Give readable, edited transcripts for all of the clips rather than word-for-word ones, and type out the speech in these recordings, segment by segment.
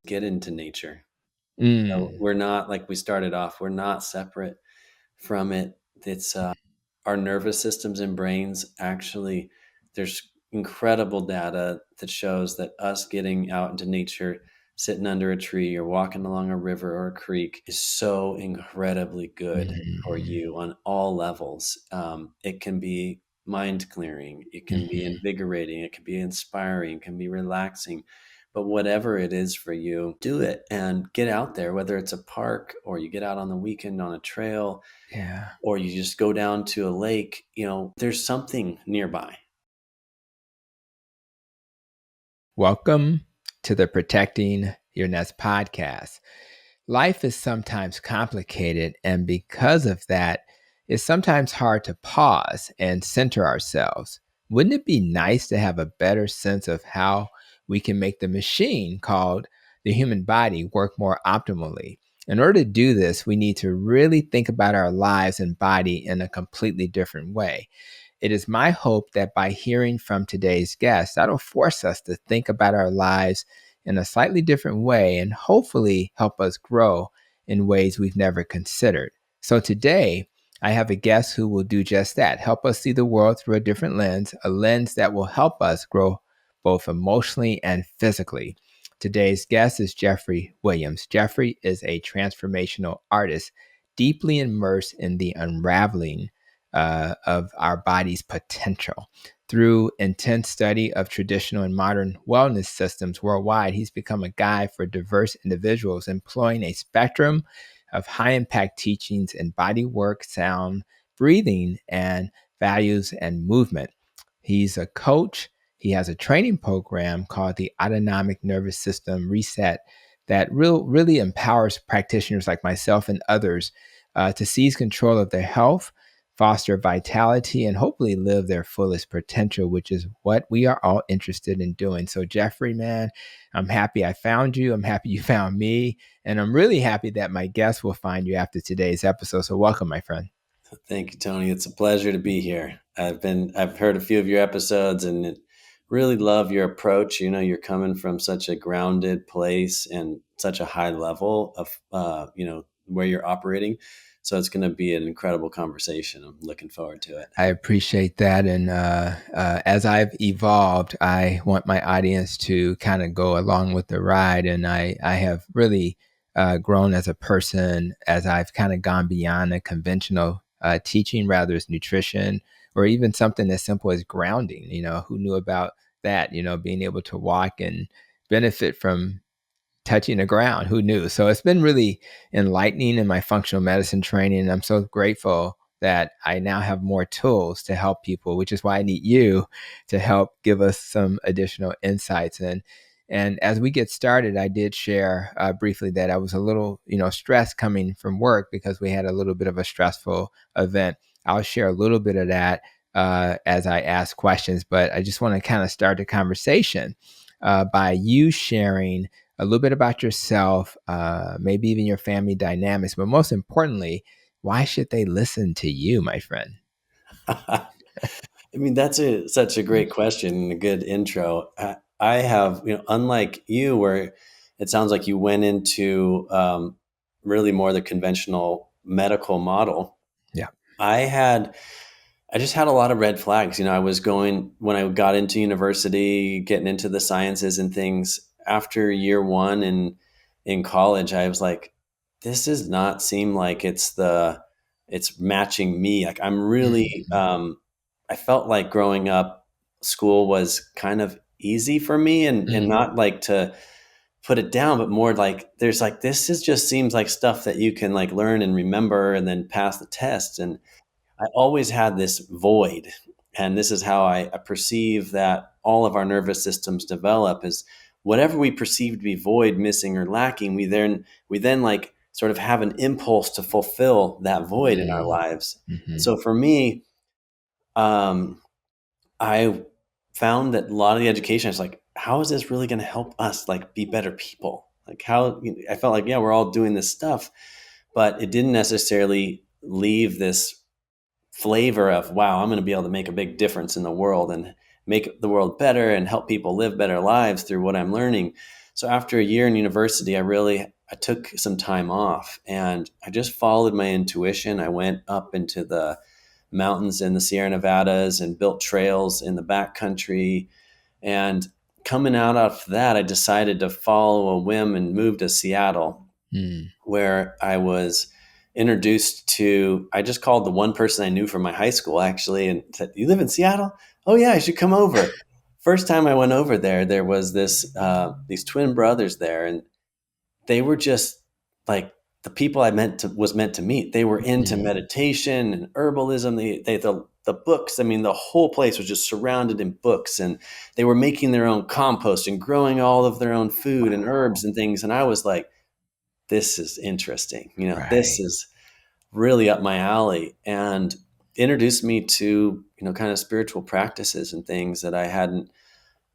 get into nature. So Mm. we're not, like we started off, we're not separate from it. It's our nervous systems and brains actually, there's incredible data that shows that us getting out into nature, sitting under a tree or walking along a river or a creek is so incredibly good for Mm. you on all levels. It can be mind clearing, it can be Mhm. invigorating, it can be inspiring, it can be relaxing. But whatever it is for you, do it and get out there, whether it's a park or you get out on the weekend on a trail Yeah. or you just go down to a lake, there's something nearby. Welcome to the Protecting Your Nest podcast. Life is sometimes complicated, and because of that, it's sometimes hard to pause and center ourselves. Wouldn't it be nice to have a better sense of how we can make the machine called the human body work more optimally? In order to do this, we need to really think about our lives and body in a completely different way. It is my hope that by hearing from today's guest, that'll force us to think about our lives in a slightly different way and hopefully help us grow in ways we've never considered. So today, I have a guest who will do just that, help us see the world through a different lens, a lens that will help us grow both emotionally and physically. Today's guest is Jeffrey Williams. Jeffrey is a transformational artist deeply immersed in the unraveling of our body's potential. Through intense study of traditional and modern wellness systems worldwide, he's become a guide for diverse individuals employing a spectrum of high impact teachings in body work, sound, breathing, and values and movement. He's a coach. He has a training program called the Autonomic Nervous System Reset that really empowers practitioners like myself and others to seize control of their health, foster vitality, and hopefully live their fullest potential, which is what we are all interested in doing. So, Jeffrey, man, I'm happy I found you. I'm happy you found me. And I'm really happy that my guests will find you after today's episode. So, welcome, my friend. Thank you, Tony. It's a pleasure to be here. I've heard a few of your episodes and really love your approach. You're coming from such a grounded place and such a high level of, where you're operating. So it's going to be an incredible conversation. I'm looking forward to it. I appreciate that. And as I've evolved, I want my audience to kind of go along with the ride. And I have really grown as a person as I've kind of gone beyond a conventional teaching, rather as nutrition or even something as simple as grounding. Who knew about that? Being able to walk and benefit from touching the ground. Who knew? So it's been really enlightening in my functional medicine training. And I'm so grateful that I now have more tools to help people, which is why I need you to help give us some additional insights. And as we get started, I did share briefly that I was a little, stressed coming from work because we had a little bit of a stressful event. I'll share a little bit of that as I ask questions, but I just want to kind of start the conversation by you sharing a little bit about yourself, maybe even your family dynamics, but most importantly, why should they listen to you, my friend? I mean, that's such a great question and a good intro. I have, unlike you, where it sounds like you went into really more the conventional medical model. Yeah. I just had a lot of red flags. I was going, when I got into university, getting into the sciences and things. After year one in college, I was like, this does not seem like it's matching me. Like I'm really, Mhm. I felt like growing up, school was kind of easy for me, and Mhm. not like to put it down, but more like there's like, this is just seems like stuff that you can like learn and remember and then pass the test. And I always had this void. And this is how I perceive that all of our nervous systems develop is whatever we perceive to be void, missing, or lacking, we then like sort of have an impulse to fulfill that void in our Mhm. lives. And Mhm. so for me, um, I found that a lot of the education is like, how is this really going to help us like be better people? Like I felt like, yeah, we're all doing this stuff, but it didn't necessarily leave this flavor of, wow, I'm going to be able to make a big difference in the world and make the world better and help people live better lives through what I'm learning. So after a year in university, I took some time off and I just followed my intuition. I went up into the mountains in the Sierra Nevadas and built trails in the backcountry. And coming out of that, I decided to follow a whim and move to Seattle, Mm. where I was introduced to, I just called the one person I knew from my high school actually and said, "You live in Seattle? Oh yeah, I should come over." First time I went over there, there was these twin brothers there, and they were just like the people was meant to meet. They were into Mm. meditation and herbalism. The books. I mean, the whole place was just surrounded in books, and they were making their own compost and growing all of their own food and Wow. herbs and things. And I was like, this is interesting. This Right. is really up my alley, and introduced me to kind of spiritual practices and things that I hadn't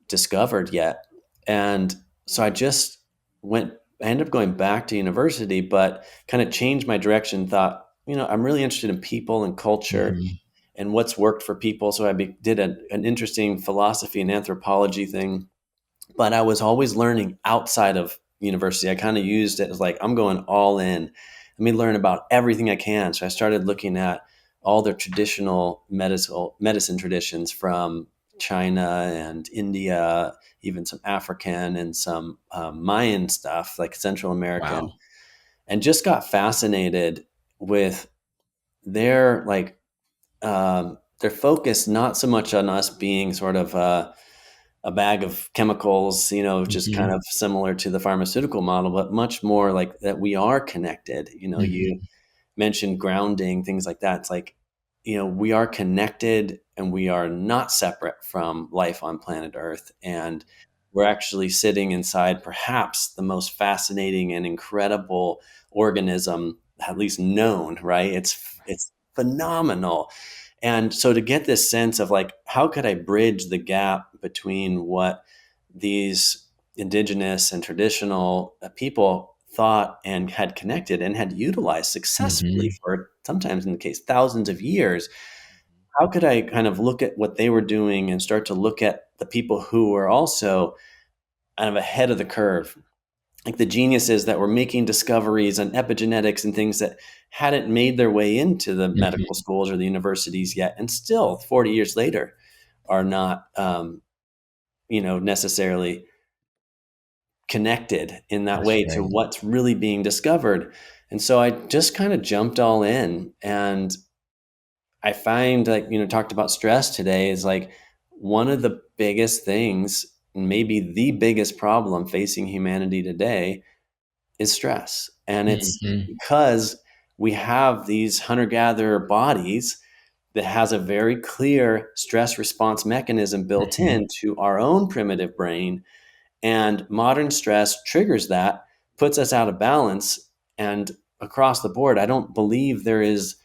discovered yet. And so went, I ended up going back to university, but kind of changed my direction. Thought, I'm really interested in people and culture Mm-hmm. and what's worked for people. So did an interesting philosophy and anthropology thing, but I was always learning outside of university. I kind of used it as like, I'm going all in. Let me learn about everything I can. So I started looking at all the traditional medicine traditions from China and India, even some African and some Mayan stuff, like Central American, Wow. and just got fascinated with their their focus, not so much on us being sort of a bag of chemicals, which is kind Mm-hmm. of similar to the pharmaceutical model, but much more like that we are connected. You Mm-hmm. mentioned grounding, things like that. It's like, we are connected and we are not separate from life on planet Earth. And we're actually sitting inside perhaps the most fascinating and incredible organism, at least known, right? It's phenomenal. And so to get this sense of like, how could I bridge the gap between what these indigenous and traditional people thought and had connected and had utilized successfully Mm-hmm. for sometimes in the case thousands of years, how could I kind of look at what they were doing and start to look at the people who were also kind of ahead of the curve, like the geniuses that were making discoveries on epigenetics and things that hadn't made their way into the medical Mm-hmm. schools or the universities yet, and still 40 years later are not, necessarily connected in that That's way to right. what's really being discovered. And so I just kind of jumped all in, and I find, like, talked about stress today, is like one of the biggest things, maybe the biggest problem facing humanity today is stress. And it's Mm-hmm. because we have these hunter gatherer bodies that has a very clear stress response mechanism built Mm-hmm. into our own primitive brain. And modern stress triggers that, puts us out of balance. And across the board, I don't believe there is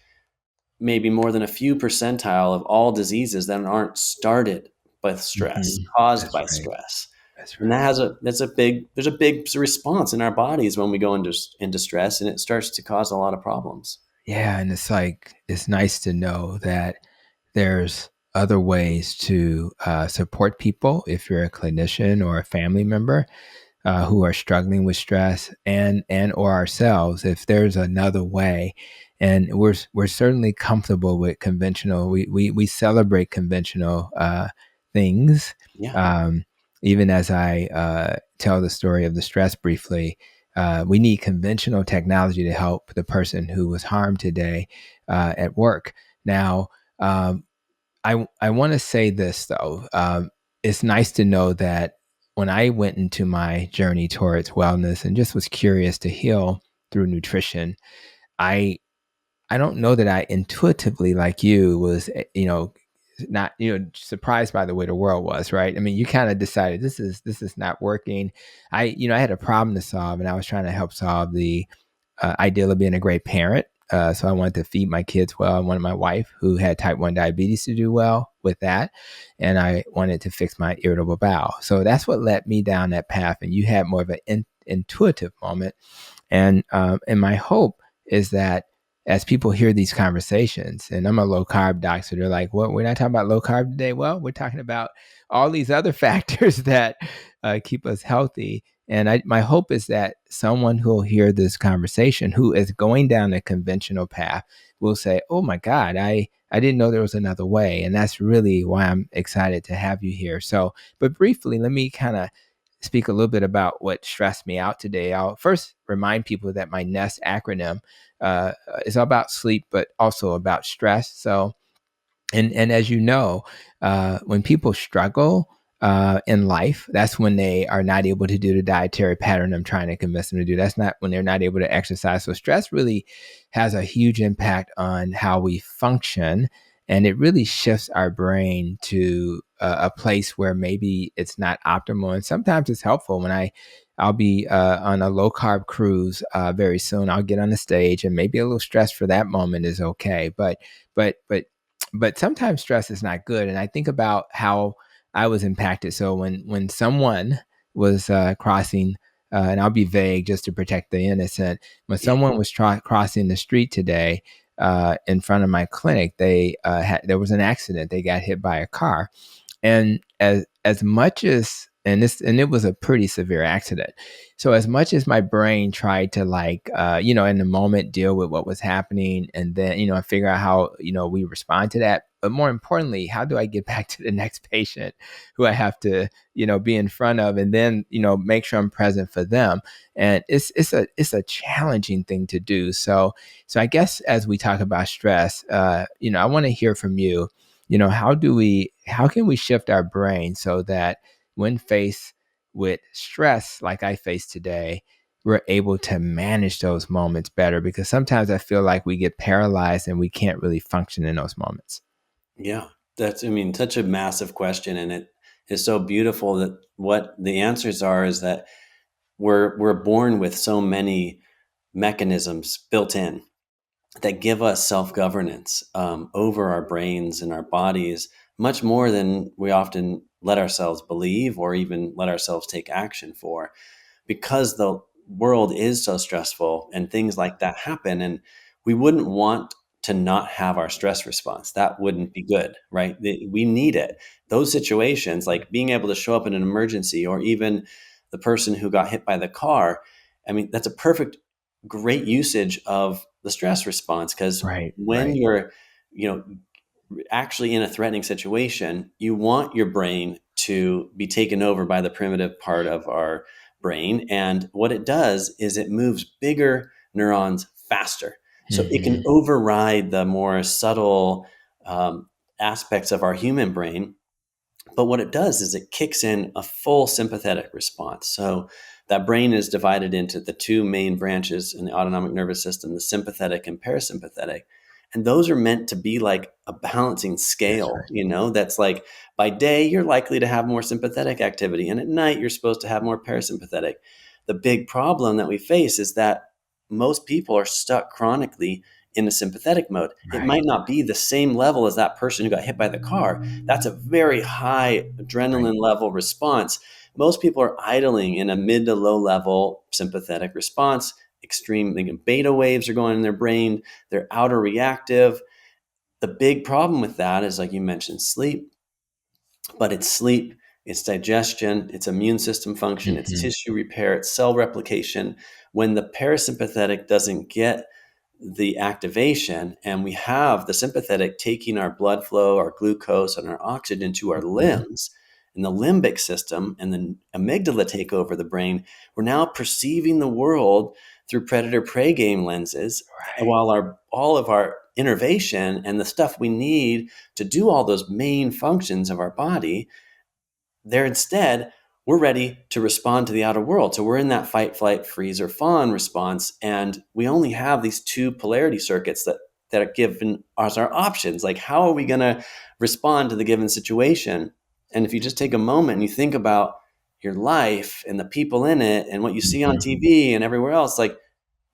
maybe more than a few percentile of all diseases that aren't started by stress, Mm-hmm. caused That's by right. stress. That's And right. there's a big response in our bodies when we go into stress, and it starts to cause a lot of problems. Yeah, and it's like it's nice to know that there's other ways to support people if you're a clinician or a family member who are struggling with stress, and or ourselves if there's another way. And we're certainly comfortable with conventional. We celebrate conventional things. Yeah. Um, Even as I tell the story of the stress briefly, we need conventional technology to help the person who was harmed today at work. Now, um, I want to say this though. It's nice to know that when I went into my journey towards wellness and just was curious to heal through nutrition, I I don't know that I intuitively like you was not surprised by the way the world was, right? I mean, you kind of decided this is not working. I had a problem to solve, and I was trying to help solve the ideal of being a great parent. So I wanted to feed my kids well. I wanted my wife, who had type 1 diabetes, to do well with that. And I wanted to fix my irritable bowel. So that's what led me down that path. And you had more of an intuitive moment. And my hope is that as people hear these conversations, and I'm a low carb doc, so they're like, "Well, we're not talking about low carb today." Well, we're talking about all these other factors that keep us healthy. And my hope is that someone who will hear this conversation, who is going down a conventional path, will say, "Oh my God, I didn't know there was another way." And that's really why I'm excited to have you here. So, but briefly, let me kind of speak a little bit about what stressed me out today. I'll first remind people that my NEST acronym is about sleep, but also about stress. So, and as you know, when people struggle in life, that's when they are not able to do the dietary pattern I'm trying to convince them to do. That's not when they're not able to exercise. So stress really has a huge impact on how we function, and it really shifts our brain to a place where maybe it's not optimal. And sometimes it's helpful when I'll be on a low carb cruise very soon. I'll get on the stage, and maybe a little stress for that moment is okay. But but sometimes stress is not good. And I think about how I was impacted. So when someone was crossing, and I'll be vague just to protect the innocent, when Yeah. someone was crossing the street today in front of my clinic, there was an accident. They got hit by a car, and as much as and it was a pretty severe accident. So as much as my brain tried to in the moment deal with what was happening, and then figure out how we respond to that, but more importantly, how do I get back to the next patient who I have to be in front of, and then make sure I'm present for them. And it's a challenging thing to do. So I guess as we talk about stress, I want to hear from you. How can we shift our brain so that when faced with stress like I face today, we're able to manage those moments better? Because sometimes I feel like we get paralyzed and we can't really function in those moments. Yeah. That's, I mean, such a massive question. And it is so beautiful that what the answers are is that we're born with so many mechanisms built in that give us self-governance over our brains and our bodies, much more than we often let ourselves believe or even let ourselves take action for, because the world is so stressful and things like that happen. And we wouldn't want to not have our stress response. That wouldn't be good, right? We need it. Those situations, like being able to show up in an emergency, or even the person who got hit by the car, I mean, that's a perfect, great usage of the stress response. Because Right, when right. you're, you know, actually in a threatening situation, you want your brain to be taken over by the primitive part of our brain. And what it does is it moves bigger neurons faster. So it can Hmm. override the more subtle aspects of our human brain, but what it does is it kicks in a full sympathetic response. So that brain is divided into the two main branches in the autonomic nervous system, the sympathetic and parasympathetic. And those are meant to be like a balancing That's scale, right. that's like by day, you're likely to have more sympathetic activity. And at night, you're supposed to have more parasympathetic. The big problem that we face is that most people are stuck chronically in the sympathetic mode. It Right, might not be the same level as that person who got hit by the car. That's a very high right. adrenaline level response. Most people are idling in a mid to low level sympathetic response. Extreme beta waves are going in their brain. They're outer reactive. The big problem with that is, like you mentioned, sleep, but it's sleep, it's digestion, it's immune system function, it's Hmm. tissue repair, it's cell replication. When the parasympathetic doesn't get the activation, and we have the sympathetic taking our blood flow, our glucose, and our oxygen to our Hmm. limbs, and the limbic system and the amygdala take over the brain, we're now perceiving the world through predator prey game lenses, Right. while our all of our innervation and the stuff we need to do all those main functions of our body, there instead, we're ready to respond to the outer world. So we're in that fight, flight, freeze, or fawn response. And we only have these two polarity circuits that are given as our options. Like, how are we going to respond to the given situation? And if you just take a moment and you think about your life and the people in it and what you see on Hmm. TV and everywhere else, like,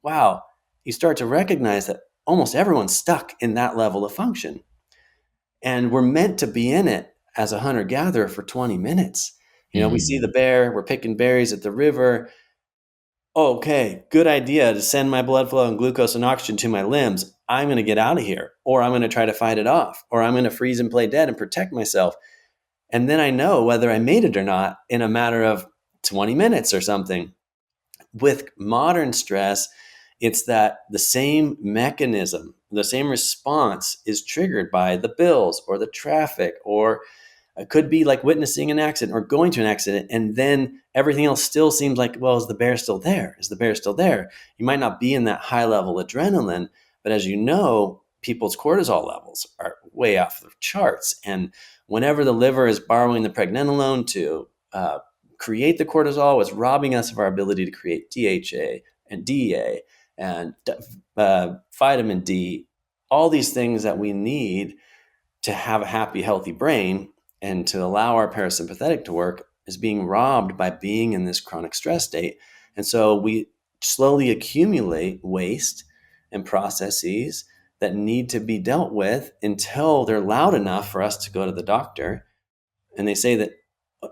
wow, you start to recognize that almost everyone's stuck in that level of function. And we're meant to be in it as a hunter gatherer for 20 minutes. We see the Hmm. bear, we're picking berries at the river. Okay, good idea to send my blood flow and glucose and oxygen to my limbs. I'm going to get out of here, or I'm going to try to fight it off, or I'm going to freeze and play dead and protect myself. And then I know whether I made it or not in a matter of 20 minutes or something. With modern stress, it's that the same mechanism, the same response is triggered by the bills or the traffic, or it could be like witnessing an accident or going to an accident. And then everything else still seems like, well, is the bear still there? Is the bear still there? You might not be in that high level adrenaline, but as you know, people's cortisol levels are way off the charts. And whenever the liver is borrowing the pregnenolone to create the cortisol, it's robbing us of our ability to create DHA and DEA and vitamin D, all these things that we need to have a happy, healthy brain and to allow our parasympathetic to work is being robbed by being in this chronic stress state. And so we slowly accumulate waste and processes that need to be dealt with until they're loud enough for us to go to the doctor. And they say that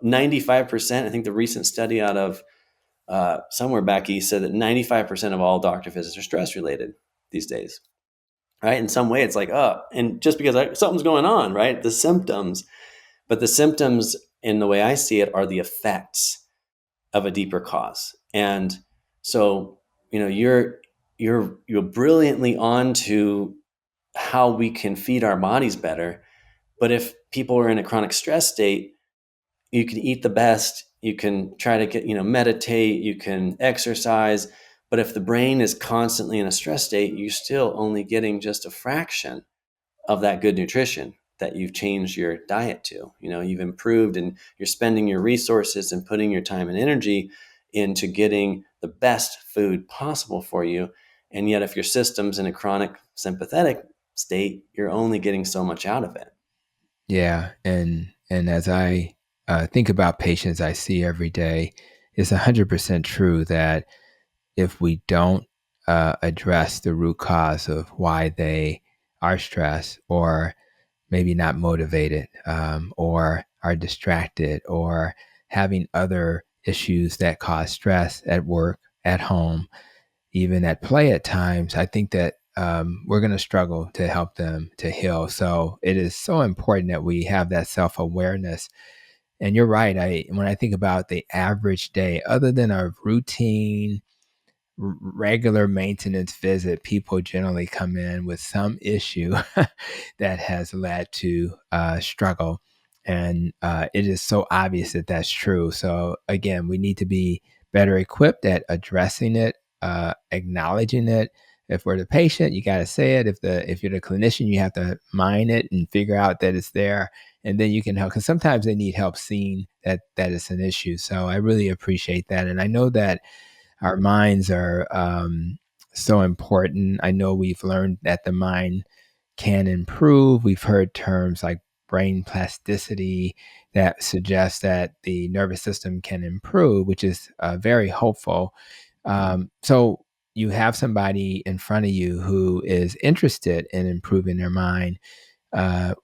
95%, I think the recent study out of somewhere back east said that 95% of all doctor visits are stress related these days. Right. In some way, it's like, oh, and just because something's going on, right? The symptoms, but the symptoms in the way I see it are the effects of a deeper cause. And so, you're brilliantly on to how we can feed our bodies better. But if people are in a chronic stress state, you can eat the best, you can try to get, meditate, you can exercise. But if the brain is constantly in a stress state, you're still only getting just a fraction of that good nutrition that you've changed your diet to. You've improved and you're spending your resources and putting your time and energy into getting the best food possible for you. And yet, if your system's in a chronic sympathetic state, you're only getting so much out of it. Yeah, and as I think about patients I see every day, it's 100% true that if we don't address the root cause of why they are stressed or maybe not motivated, or are distracted, or having other issues that cause stress at work, at home, even at play at times, I think that we're going to struggle to help them to heal. So it is so important that we have that self-awareness. And you're right. When I think about the average day, other than a routine, regular maintenance visit, people generally come in with some issue that has led to struggle. And it is so obvious that that's true. So again, we need to be better equipped at addressing it, acknowledging it. If we're the patient, you got to say it. If you're the clinician, you have to mine it and figure out that it's there, and then you can help. Because sometimes they need help seeing that it's an issue. So I really appreciate that, and I know that our minds are so important. I know we've learned that the mind can improve. We've heard terms like brain plasticity that suggests that the nervous system can improve, which is very hopeful. So you have somebody in front of you who is interested in improving their mind.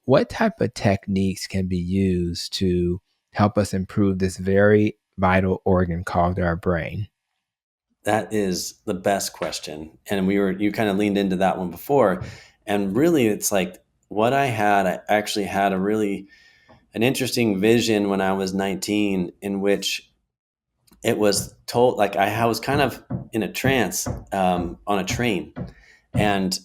What type of techniques can be used to help us improve this very vital organ called our brain? That is the best question. And you kind of leaned into that one before. And really, it's like I actually had an interesting vision when I was 19, in which it was told, like, I was kind of in a trance on a train. And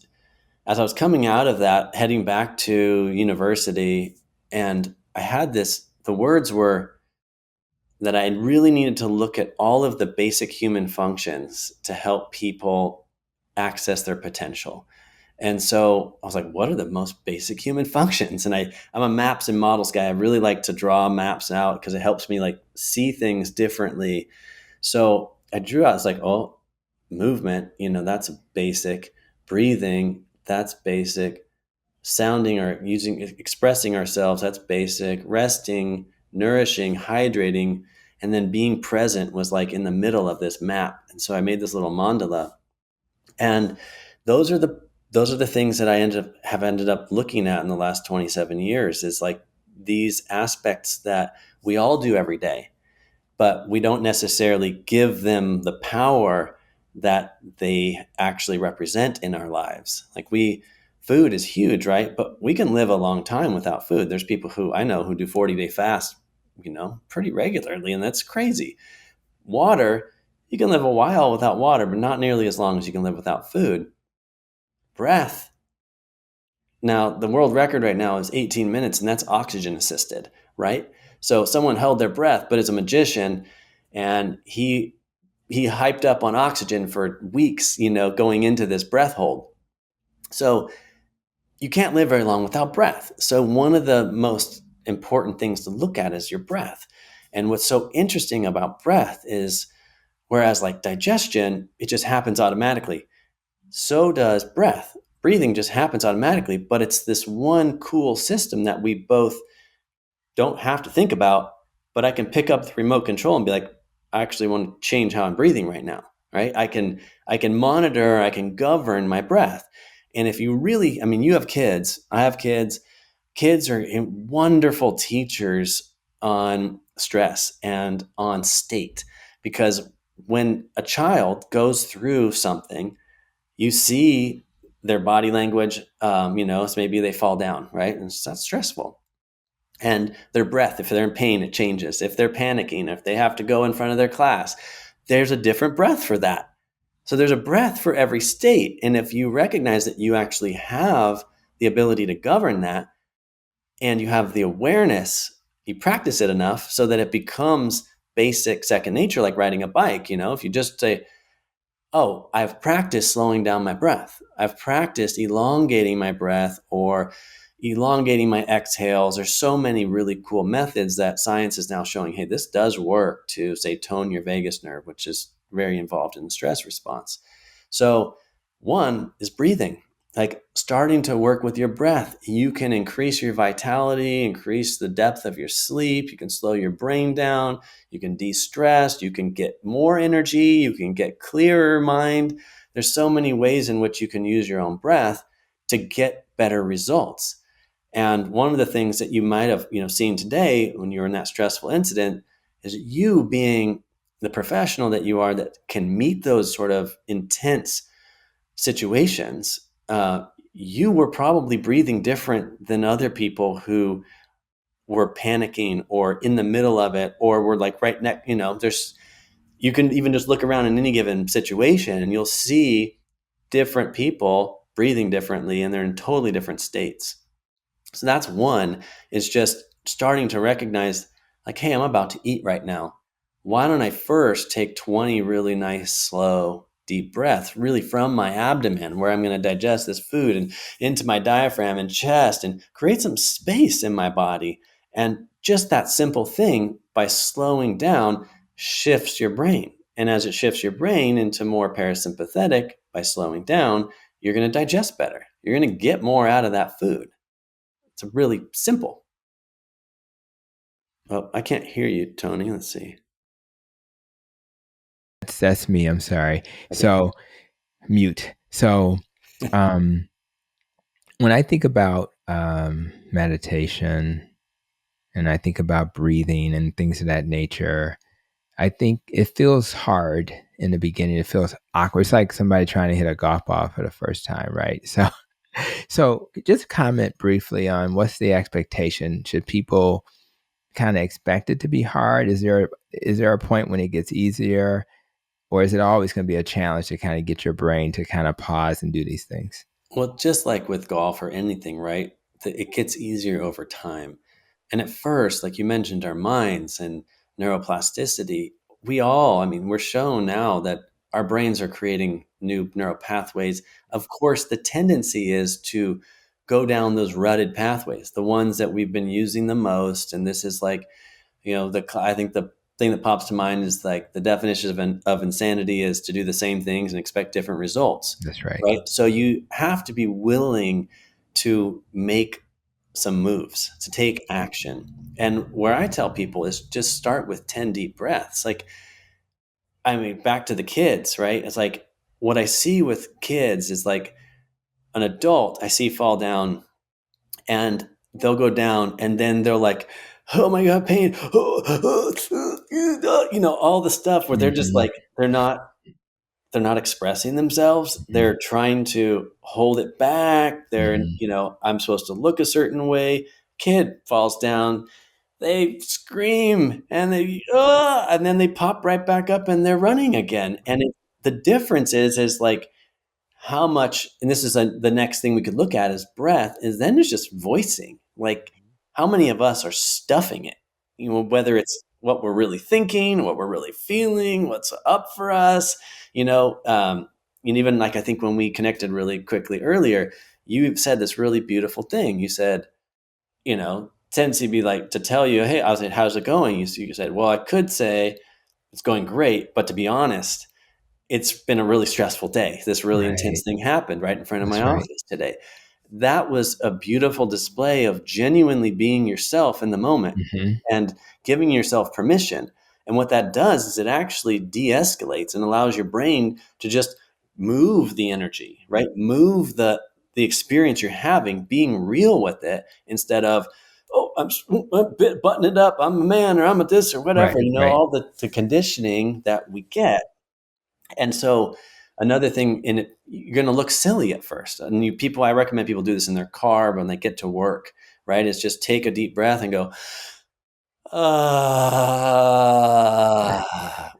as I was coming out of that, heading back to university, and I had the words were that I really needed to look at all of the basic human functions to help people access their potential. And so I was like, what are the most basic human functions? And I'm a maps and models guy. I really like to draw maps out because it helps me like see things differently. So I drew out, it's like, oh, movement, that's a basic. Breathing, that's basic. Sounding or expressing ourselves, that's basic. Resting, nourishing, hydrating, and then being present was like in the middle of this map. And so I made this little mandala. And those are the things that I have ended up looking at in the last 27 years, is like these aspects that we all do every day, but we don't necessarily give them the power that they actually represent in our lives. Like food is huge, right? But we can live a long time without food. There's people who I know who do 40-day fast, pretty regularly, and that's crazy. Water, you can live a while without water, but not nearly as long as you can live without food. Breath. Now, the world record right now is 18 minutes, and that's oxygen assisted, right? So someone held their breath, but is a magician, and he hyped up on oxygen for weeks, going into this breath hold. So you can't live very long without breath. So one of the most important things to look at is your breath. And what's so interesting about breath is, whereas like digestion, it just happens automatically, so does breath. Breathing just happens automatically, but it's this one cool system that we both don't have to think about, but I can pick up the remote control and be like, I actually want to change how I'm breathing right now, right? I can monitor, I can govern my breath. And if you really, I mean, you have kids, I have kids. Kids are wonderful teachers on stress and on state, because when a child goes through something, you see their body language, so maybe they fall down, right? And that's stressful. And their breath, if they're in pain, it changes. If they're panicking, if they have to go in front of their class, there's a different breath for that. So there's a breath for every state. And if you recognize that you actually have the ability to govern that, and you have the awareness, you practice it enough so that it becomes basic second nature, like riding a bike. If you just say, oh, I've practiced slowing down my breath. I've practiced elongating my breath or elongating my exhales. There's so many really cool methods that science is now showing, hey, this does work to, say, tone your vagus nerve, which is very involved in the stress response. So one is breathing, like starting to work with your breath. You can increase your vitality, increase the depth of your sleep. You can slow your brain down. You can de-stress. You can get more energy. You can get clearer mind. There's so many ways in which you can use your own breath to get better results. And one of the things that you might have, seen today when you were in that stressful incident is you being the professional that you are that can meet those sort of intense situations. You were probably breathing different than other people who were panicking or in the middle of it, or were like right next, you can even just look around in any given situation and you'll see different people breathing differently, and they're in totally different states. So that's one, is just starting to recognize, like, hey, I'm about to eat right now. Why don't I first take 20 really nice, slow, deep breaths, really from my abdomen, where I'm going to digest this food, and into my diaphragm and chest, and create some space in my body. And just that simple thing, by slowing down, shifts your brain. And as it shifts your brain into more parasympathetic, by slowing down, you're going to digest better. You're going to get more out of that food. It's really simple. Oh, I can't hear you, Tony. Let's see. That's me. I'm sorry. Okay. So mute. So when I think about meditation and I think about breathing and things of that nature, I think it feels hard in the beginning. It feels awkward. It's like somebody trying to hit a golf ball for the first time, right? So just comment briefly on what's the expectation. Should people kind of expect it to be hard? Is there a point when it gets easier, or is it always going to be a challenge to kind of get your brain to kind of pause and do these things? Well, just like with golf or anything, right? It gets easier over time. And at first, like you mentioned, our minds and neuroplasticity, I mean, we're shown now that our brains are creating new neural pathways. Of course, the tendency is to go down those rutted pathways, the ones that we've been using the most. And this is like, I think the thing that pops to mind is like the definition of insanity is to do the same things and expect different results, That's right. right? So you have to be willing to make some moves, to take action. And where I tell people is just start with 10 deep breaths. Like, I mean, back to the kids, right? It's like what I see with kids is like an adult I see fall down, and they'll go down, and then they're like, oh my God, pain. All the stuff where they're just Mm-hmm. like, they're not expressing themselves. Mm-hmm. They're trying to hold it back. Mm-hmm. I'm supposed to look a certain way. Kid falls down. they scream and and then they pop right back up and they're running again. And the difference is like how much, and this is the next thing we could look at is breath, is then it's just voicing. Like how many of us are stuffing it? Whether it's what we're really thinking, what we're really feeling, what's up for us, and even like I think when we connected really quickly earlier, you said this really beautiful thing. You said, tendency to be like to tell you, hey, I was like, how's it going? You said, well, I could say it's going great, but to be honest, it's been a really stressful day. This really Right. intense thing happened right in front of my That's right. office today. That was a beautiful display of genuinely being yourself in the moment Hmm. and giving yourself permission. And what that does is it actually de-escalates and allows your brain to just move the energy, right? Move the experience you're having, being real with it instead of, oh, I'm a bit button it up. I'm a man or I'm a this or whatever, Right. Right. all the conditioning that we get. And so another thing in it, you're going to look silly at first. And I recommend people do this in their car when they get to work, right? Is just take a deep breath and go,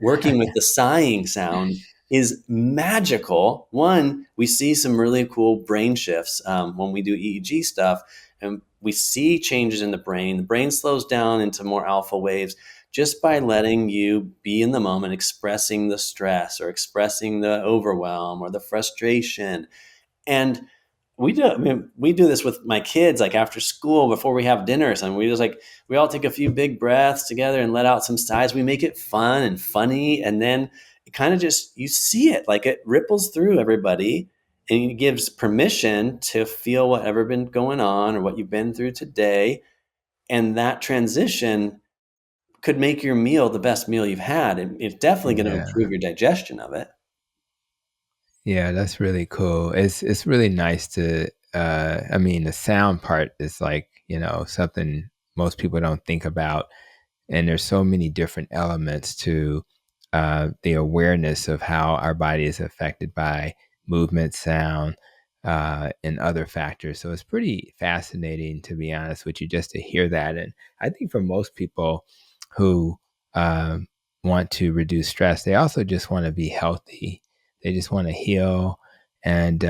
working with the sighing sound is magical. One, we see some really cool brain shifts when we do EEG stuff, and we see changes in the brain. The brain slows down into more alpha waves just by letting you be in the moment, expressing the stress or expressing the overwhelm or the frustration. And we do this with my kids, like after school, before we have dinner or something. We all take a few big breaths together and let out some sighs. We make it fun and funny. And then it kind of just, you see it, like it ripples through everybody and it gives permission to feel whatever been going on or what you've been through today. And that transition could make your meal the best meal you've had. And it's definitely going to Yeah. improve your digestion of it. Yeah, that's really cool. It's really nice to I mean, the sound part is like, something most people don't think about. And there's so many different elements to the awareness of how our body is affected by movement, sound, and other factors. So it's pretty fascinating, to be honest with you, just to hear that. And I think for most people who um, want to reduce stress, they also just want to be healthy. They just want to heal. And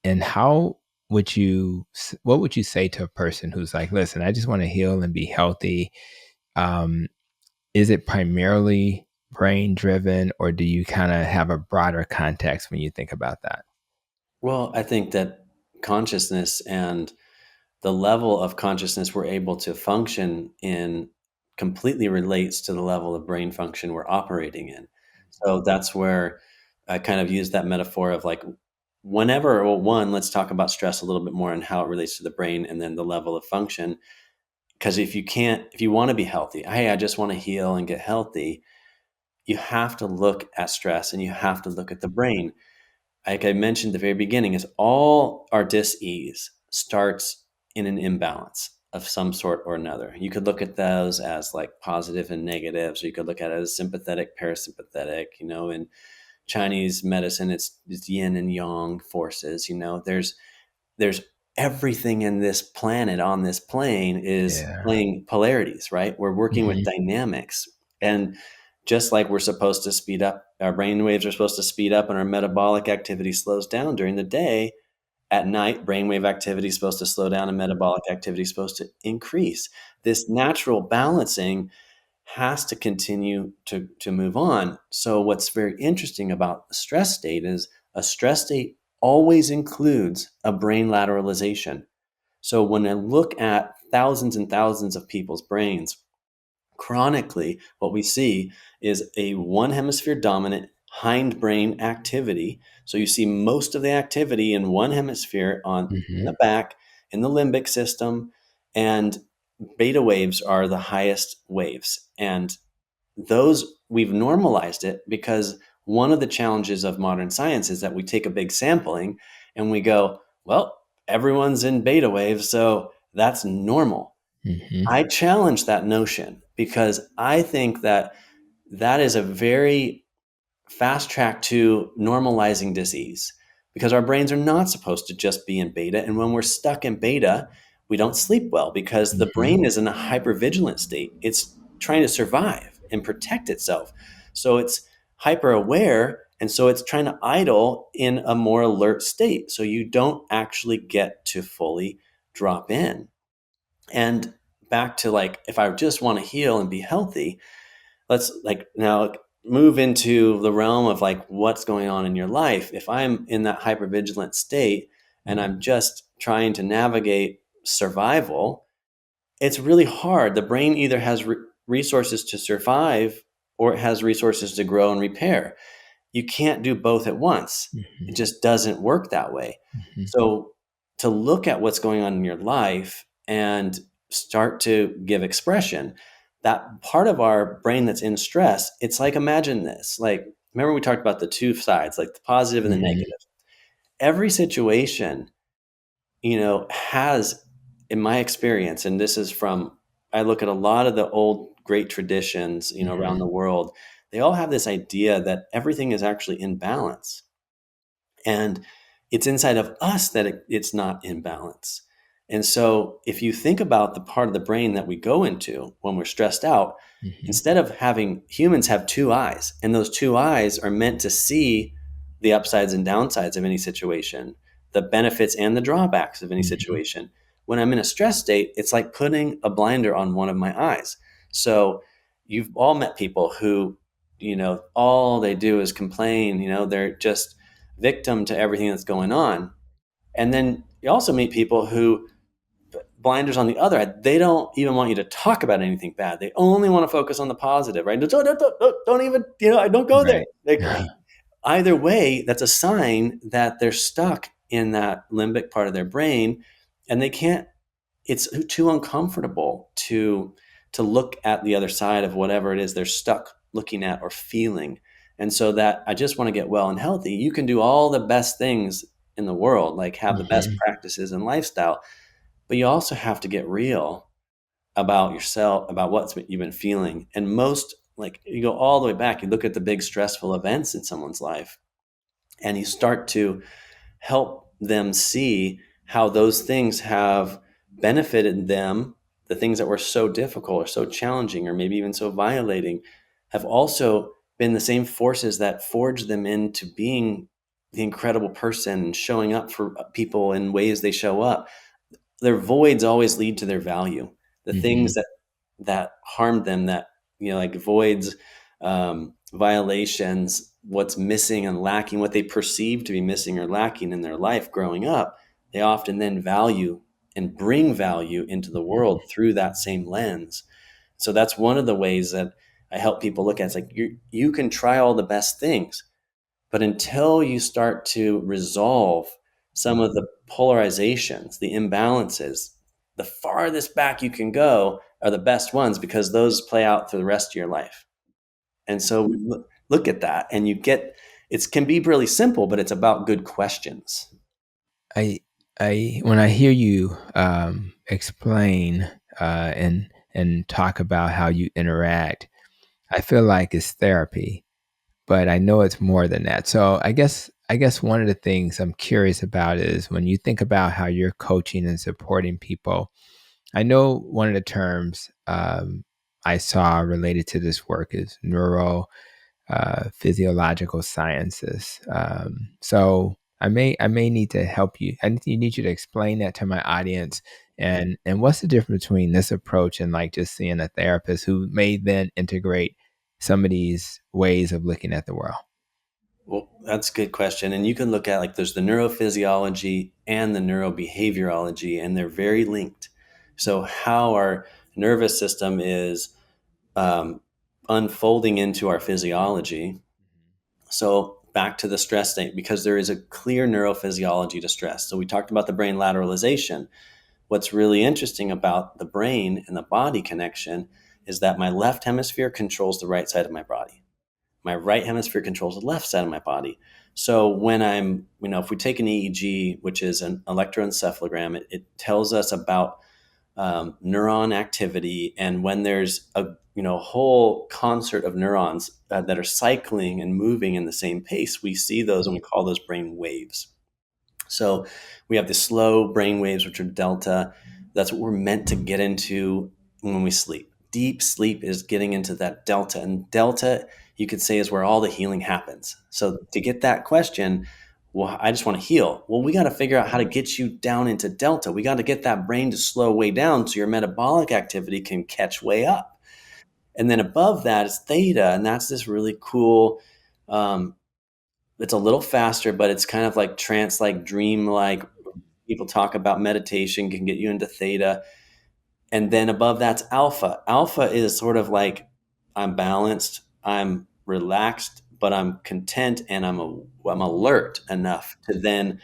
and how what would you say to a person who's like, listen, I just want to heal and be healthy? um, is it primarily brain driven, or do you kind of have a broader context when you think about that? Well, I think that consciousness and the level of consciousness we're able to function in completely relates to the level of brain function we're operating in. So that's where I kind of use that metaphor of like, whenever, well, one, let's talk about stress a little bit more and how it relates to the brain and then the level of function. Because if you want to be healthy, hey, I just want to heal and get healthy, you have to look at stress and you have to look at the brain. Like I mentioned at the very beginning, is all our dis-ease starts in an imbalance of some sort or another. You could look at those as like positive and negatives, or you could look at it as sympathetic, parasympathetic. In Chinese medicine, it's yin and yang forces. There's everything in this planet on this plane is Yeah. playing polarities, right? We're working with Hmm. dynamics. And just like we're supposed to speed up, our brain waves are supposed to speed up and our metabolic activity slows down during the day. At night, brainwave activity is supposed to slow down and metabolic activity is supposed to increase. This natural balancing has to continue to move on. So, what's very interesting about the stress state is a stress state always includes a brain lateralization. So, when I look at thousands and thousands of people's brains, chronically, what we see is a one hemisphere dominant hindbrain activity. So you see most of the activity in one hemisphere in the Hmm. back, in the limbic system, and beta waves are the highest waves. And those we've normalized it because one of the challenges of modern science is that we take a big sampling and we go, well, everyone's in beta waves, so that's normal. Hmm. I challenge that notion because I think that that is a very fast track to normalizing disease because our brains are not supposed to just be in beta. And when we're stuck in beta, we don't sleep well because the Mhm. brain is in a hypervigilant state. It's trying to survive and protect itself. So it's hyper aware. And so it's trying to idle in a more alert state. So you don't actually get to fully drop in. And back to like, if I just want to heal and be healthy, let's like now move into the realm of like what's going on in your life. If I'm in that hypervigilant state and I'm just trying to navigate survival, it's really hard. The brain either has resources to survive or it has resources to grow and repair. You can't do both at once. It Mhm. just doesn't work that way. Mhm. So to look at what's going on in your life and start to give expression, that part of our brain that's in stress, it's like imagine this. Like remember we talked about the two sides, like the positive and the Mhm. negative. Every situation, has in my experience, and this is from I look at a lot of the old great traditions, around Mhm. the world, they all have this idea that everything is actually in balance. And it's inside of us that it's not in balance. And so if you think about the part of the brain that we go into when we're stressed out, Mhm. instead of having humans have two eyes, and those two eyes are meant to see the upsides and downsides of any situation, the benefits and the drawbacks of any Mhm. situation. When I'm in a stress state, it's like putting a blinder on one of my eyes. So you've all met people who, all they do is complain, they're just victim to everything that's going on. And then you also meet people who blinders on the other eye. They don't even want you to talk about anything bad. They only want to focus on the positive, right? Don't even, I don't go there. Right. Like either way, that's a sign that they're stuck in that limbic part of their brain and they can't, it's too uncomfortable to look at the other side of whatever it is they're stuck looking at or feeling. And so that I just want to get well and healthy. You can do all the best things in the world, like have the best Mhm. practices and lifestyle, but you also have to get real about yourself, about what you've been feeling. And most, like you go all the way back, you look at the big stressful events in someone's life and you start to help them see how those things have benefited them. The things that were so difficult or so challenging or maybe even so violating have also been the same forces that forged them into being the incredible person and showing up for people in ways they show up. Their voids always lead to their value. The things Mhm. that harmed them, that like voids, violations, what's missing and lacking, what they perceive to be missing or lacking in their life growing up, they often then value and bring value into the world through that same lens. So that's one of the ways that I help people look at it. It's like you can try all the best things, but until you start to resolve some of the polarizations, the imbalances, the farthest back you can go are the best ones because those play out through the rest of your life. And so we look at that and you get it can be really simple, but it's about good questions. I when I hear you explain and talk about how you interact, I feel like it's therapy, but I know it's more than that. So I guess one of the things I'm curious about is when you think about how you're coaching and supporting people. I know one of the terms I saw related to this work is neuro physiological sciences. So I may need to help you. Need you to explain that to my audience. And what's the difference between this approach and like just seeing a therapist who may then integrate some of these ways of looking at the world? Well, that's a good question. And you can look at like there's the neurophysiology and the neurobehaviorology, and they're very linked. So, how our nervous system is um, unfolding into our physiology. So back to the stress state, because there is a clear neurophysiology to stress. So we talked about the brain lateralization. What's really interesting about the brain and the body connection is that my left hemisphere controls the right side of my body. My right hemisphere controls the left side of my body. So when I'm, if we take an EEG, which is an electroencephalogram, it tells us about neuron activity, and when there's a whole concert of neurons that are cycling and moving in the same pace, we see those and we call those brain waves. So we have the slow brain waves, which are delta. That's what we're meant to get into when we sleep. Deep sleep is getting into that delta. And delta, you could say, is where all the healing happens. So to get that question, well, I just want to heal. Well, we got to figure out how to get you down into delta. We got to get that brain to slow way down so your metabolic activity can catch way up. And then above that is theta. And that's this really cool, it's a little faster, but it's kind of like trance, like dream, like people talk about meditation can get you into theta. And then above that's alpha. Alpha is sort of like I'm balanced, I'm relaxed, but I'm content and I'm alert enough to then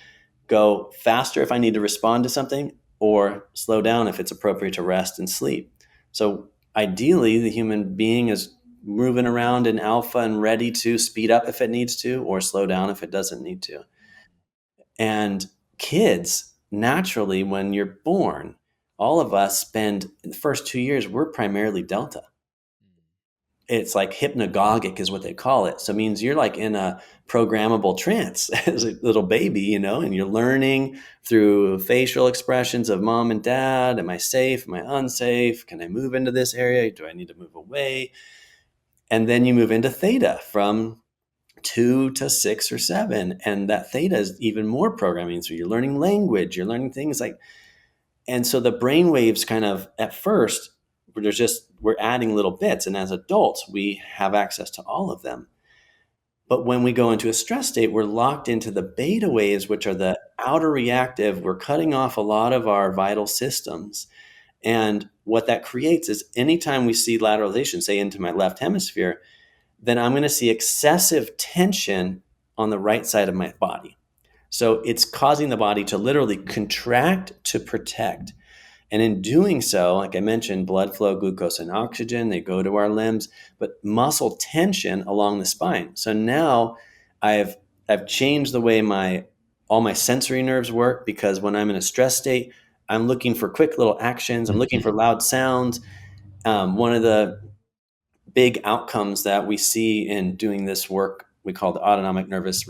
go faster if I need to respond to something or slow down if it's appropriate to rest and sleep. So ideally, the human being is moving around in alpha and ready to speed up if it needs to or slow down if it doesn't need to. And kids, naturally, when you're born, all of us spend the first 2 years, we're primarily delta. It's like hypnagogic is what they call it. So it means you're like in a programmable trance as a little baby, and you're learning through facial expressions of mom and dad. Am I safe? Am I unsafe? Can I move into this area? Do I need to move away? And then you move into theta from 2 to 6 or 7. And that theta is even more programming. So you're learning language, you're learning things like, and so the brain waves kind of at first, we're adding little bits. And as adults, we have access to all of them. But when we go into a stress state, we're locked into the beta waves, which are the outer reactive. We're cutting off a lot of our vital systems. And what that creates is anytime we see lateralization, say into my left hemisphere, then I'm going to see excessive tension on the right side of my body. So it's causing the body to literally contract to protect. And in doing so, like I mentioned, blood flow, glucose, and oxygen, they go to our limbs, but muscle tension along the spine. So now I've changed the way all my sensory nerves work, because when I'm in a stress state, I'm looking for quick little actions. I'm looking for loud sounds. One of the big outcomes that we see in doing this work we call the autonomic nervous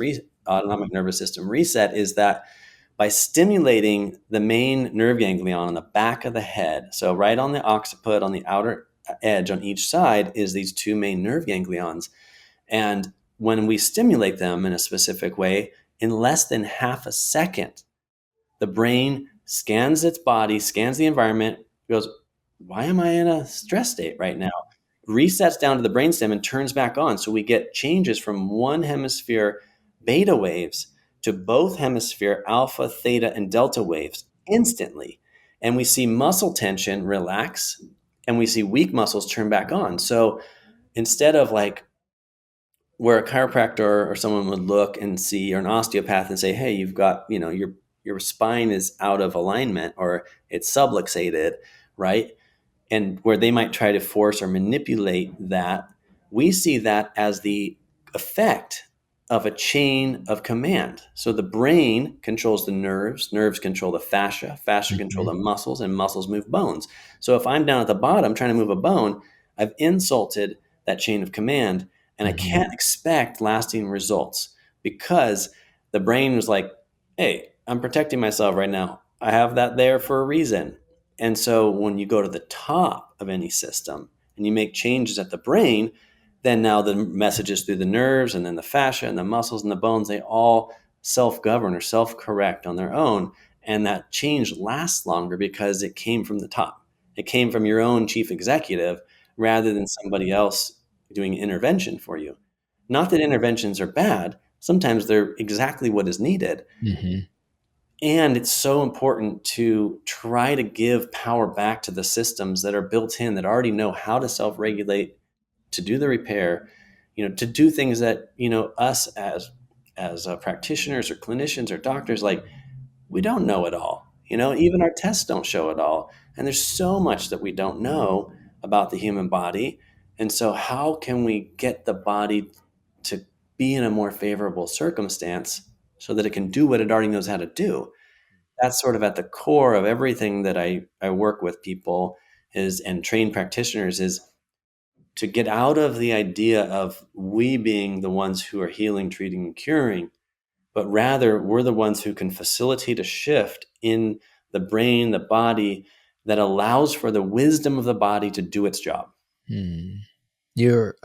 system reset is that by stimulating the main nerve ganglion on the back of the head, so right on the occiput on the outer edge on each side is these two main nerve ganglions. And when we stimulate them in a specific way, in less than half a second, the brain scans its body, scans the environment, goes, why am I in a stress state right now? Resets down to the brainstem and turns back on. So we get changes from one hemisphere beta waves to both hemisphere alpha, theta, and delta waves instantly. And we see muscle tension relax and we see weak muscles turn back on. So instead of like where a chiropractor or someone would look and see, or an osteopath and say, hey, you've got, your spine is out of alignment or it's subluxated, right? And where they might try to force or manipulate that, we see that as the effect of a chain of command. So the brain controls the nerves control the fascia control the muscles, and muscles move bones. So if I'm down at the bottom trying to move a bone, I've insulted that chain of command, and I can't expect lasting results because the brain was like, hey, I'm protecting myself right now. I have that there for a reason. And so when you go to the top of any system and you make changes at the brain, then now the messages through the nerves and then the fascia and the muscles and the bones, they all self-govern or self-correct on their own. And that change lasts longer because it came from the top. It came from your own chief executive rather than somebody else doing intervention for you. Not that interventions are bad. Sometimes they're exactly what is needed. And it's so important to try to give power back to the systems that are built in, that already know how to self-regulate, to do the repair, to do things that, us as practitioners or clinicians or doctors, like, we don't know it all. Even our tests don't show it all. And there's so much that we don't know about the human body. And so how can we get the body to be in a more favorable circumstance so that it can do what it already knows how to do? That's sort of at the core of everything that I work with people and trained practitioners, is to get out of the idea of we being the ones who are healing, treating, and curing, but rather we're the ones who can facilitate a shift in the brain, the body, that allows for the wisdom of the body to do its job. Hmm. Your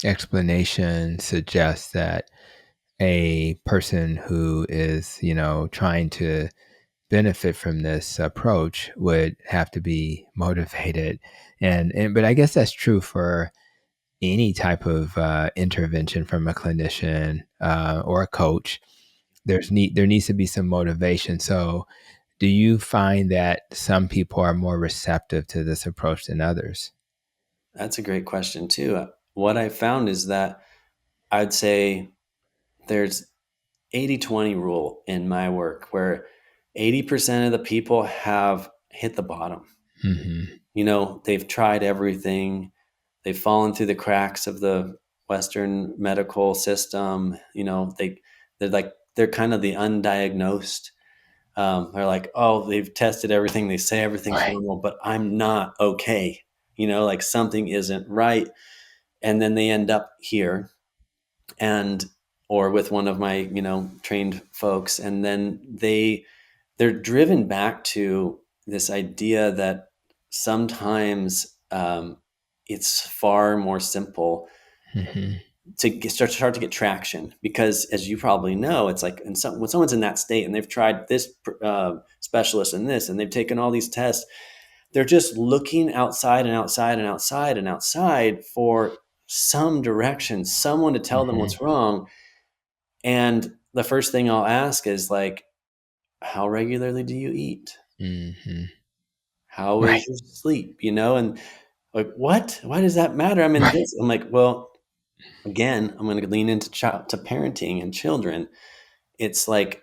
explanation suggests that a person who is, trying to benefit from this approach would have to be motivated, and but I guess that's true for any type of intervention from a clinician or a coach. There needs to be some motivation. So, do you find that some people are more receptive to this approach than others? That's a great question too. What I found is that I'd say there's 80-20 rule in my work where 80% of the people have hit the bottom. Hmm. They've tried everything. They've fallen through the cracks of the Western medical system. They're kind of the undiagnosed. They're like, oh, they've tested everything. They say everything's Right. normal, but I'm not okay. Like something isn't right. And then they end up here and or with one of my trained folks, and then they're driven back to this idea that sometimes it's far more simple Hmm. to start to get traction, because as you probably know, it's like when someone's in that state and they've tried this specialist and this, and they've taken all these tests, they're just looking outside and outside and outside and outside for some direction, someone to tell them Hmm. what's wrong. And the first thing I'll ask is like, how regularly do you eat? Hmm. How Right. is your sleep? And like, what? Why does that matter? I'm in Right. this. I'm like, well, again, I'm going to lean into to parenting and children. It's like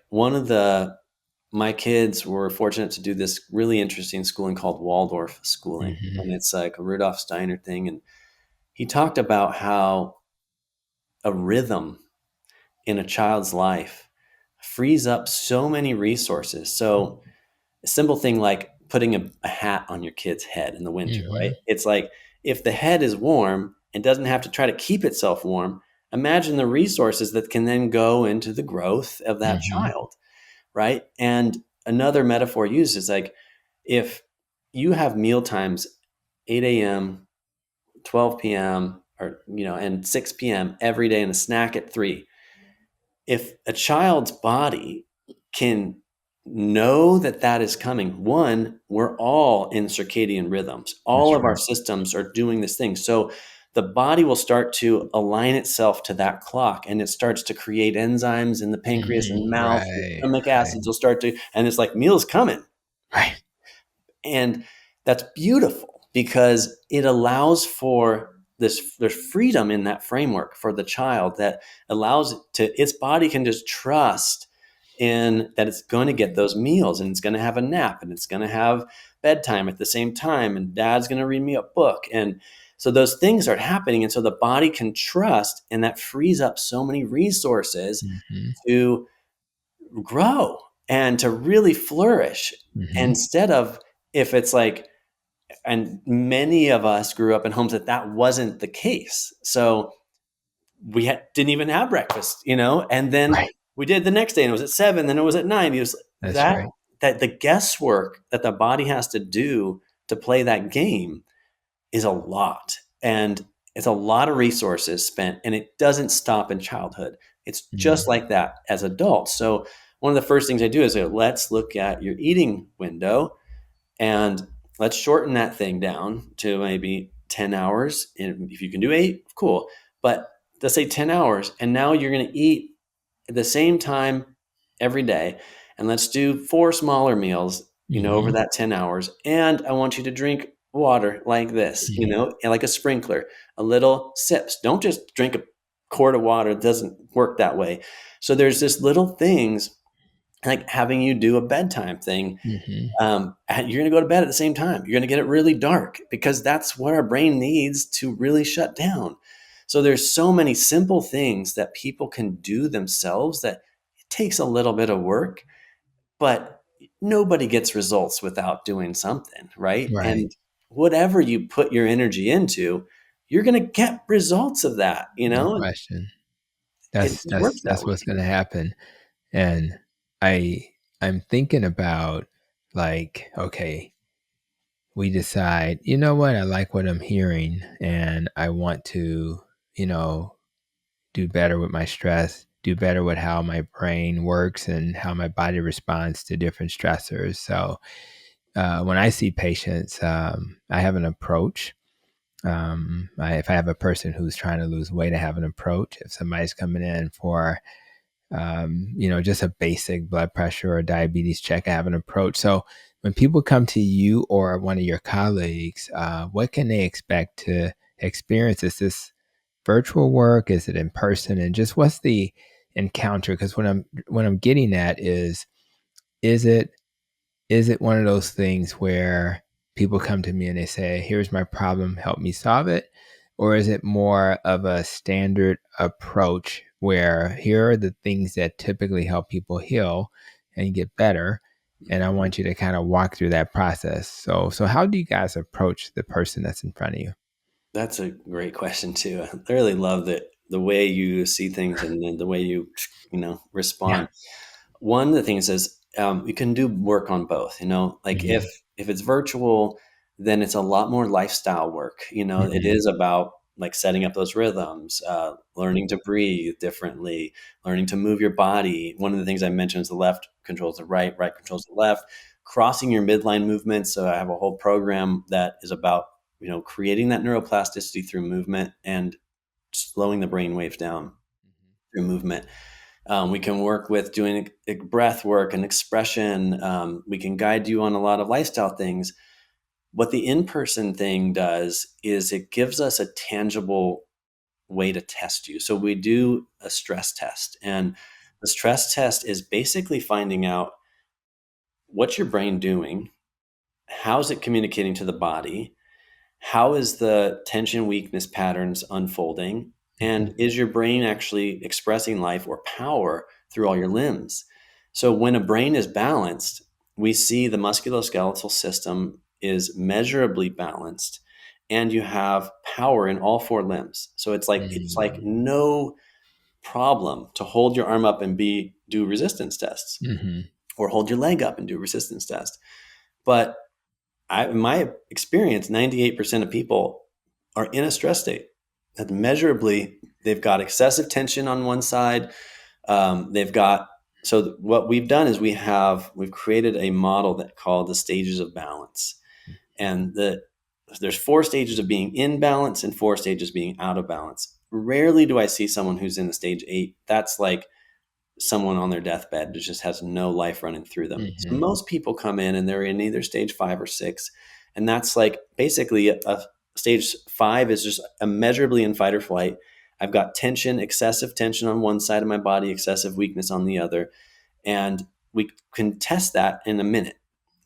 my kids were fortunate to do this really interesting schooling called Waldorf schooling. And Hmm. it's like a Rudolf Steiner thing. And he talked about how a rhythm in a child's life frees up so many resources. So a simple thing like putting a hat on your kid's head in the winter, right? Hmm. It's like if the head is warm and doesn't have to try to keep itself warm, imagine the resources that can then go into the growth of that Hmm. child, right? And another metaphor used is like if you have meal times 8 a.m., 12 p.m., or and 6 p.m. every day and a snack at 3. If a child's body can know that that is coming, one, we're all in circadian rhythms. All That's of our right. systems are doing this thing. So the body will start to align itself to that clock, and it starts to create enzymes in the pancreas and Hmm. mouth. The Right. stomach Right. acids will start to, and it's like meal's coming. Right. And that's beautiful because it allows for there's freedom in that framework for the child that allows its body can just trust in that it's going to get those meals, and it's going to have a nap, and it's going to have bedtime at the same time, and dad's going to read me a book. And so those things are happening, and so the body can trust, and that frees up so many resources Hmm. to grow and to really flourish. Hmm. Instead of, if it's like, and many of us grew up in homes that wasn't the case. So didn't even have breakfast, and then Right. we did the next day, and it was at 7, then it was at 9. It was That's that right. that the guesswork that the body has to do to play that game is a lot, and it's a lot of resources spent, and it doesn't stop in childhood. It's just Mm. like that as adults. So one of the first things I do is let's look at your eating window, and let's shorten that thing down to maybe 10 hours. And if you can do 8, cool. But let's say 10 hours. And now you're going to eat at the same time every day. And let's do 4 smaller meals, over Mhm. that 10 hours. And I want you to drink water like this, Mhm. and like a sprinkler, a little sips. Don't just drink a quart of water. It doesn't work that way. So there's this little things like having you do a bedtime thing. Mhm. You're going to go to bed at the same time. You're going to get it really dark because that's what our brain needs to really shut down. So there's so many simple things that people can do themselves that it takes a little bit of work, but nobody gets results without doing something, right? Right. And whatever you put your energy into, you're going to get results of that, No and question. it That's just that's works that that's what's way. gonna happen. And I I'm thinking about, like, okay, we decide, you know what, I like what I'm hearing and I want to, you know, do better with my stress, do better with how my brain works and how my body responds to different stressors. So when I see patients, I have an approach. If I have a person who's trying to lose weight, I have an approach. If somebody's coming in for, just a basic blood pressure or diabetes check, I have an approach. So when people come to you or one of your colleagues, what can they expect to experience? Is this virtual work? Is it in person? And just what's the encounter? Because what I'm getting at is it is it one of those things where people come to me and they say, here's my problem, help me solve it? Or is it more of a standard approach where here are the things that typically help people heal and get better? And I want you to kind of walk through that process. So how do you guys approach the person that's in front of you? That's a great question too. I really love the way you see things and then the way you Yeah. respond. One of the things is you can do work on both. Like if Hmm. if it's virtual, then it's a lot more lifestyle work. It Hmm. is about like setting up those rhythms, learning to breathe differently, learning to move your body. One of the things I mentioned is the left controls the right, right controls the left, crossing your midline movements. So I have a whole program that is about creating that neuroplasticity through movement and slowing the brain waves down through movement. We can work with doing breath work and expression. We can guide you on a lot of lifestyle things. What the in-person thing does is it gives us a tangible way to test you. So we do a stress test, and the stress test is basically finding out what's your brain doing, how's it communicating to the body, how is the tension weakness patterns unfolding, and is your brain actually expressing life or power through all your limbs? So when a brain is balanced, we see the musculoskeletal system is measurably balanced, and you have power in all four limbs. So it's like no problem to hold your arm up and do resistance tests, Hmm. or hold your leg up and do a resistance test. But in my experience, 98% of people are in a stress state. That measurably, they've got excessive tension on one side. They've got so what we've done is we've created a model that called the stages of balance, and there's four stages of being in balance and four stages of being out of balance. Rarely do I see someone who's in the stage 8. That's like someone on their deathbed that just has no life running through them. So Hmm. most people come in and they're in either stage 5 or 6. And that's like basically a stage 5 is just immeasurably in fight or flight. I've got tension, excessive tension on one side of my body, excessive weakness on the other. And we can test that in a minute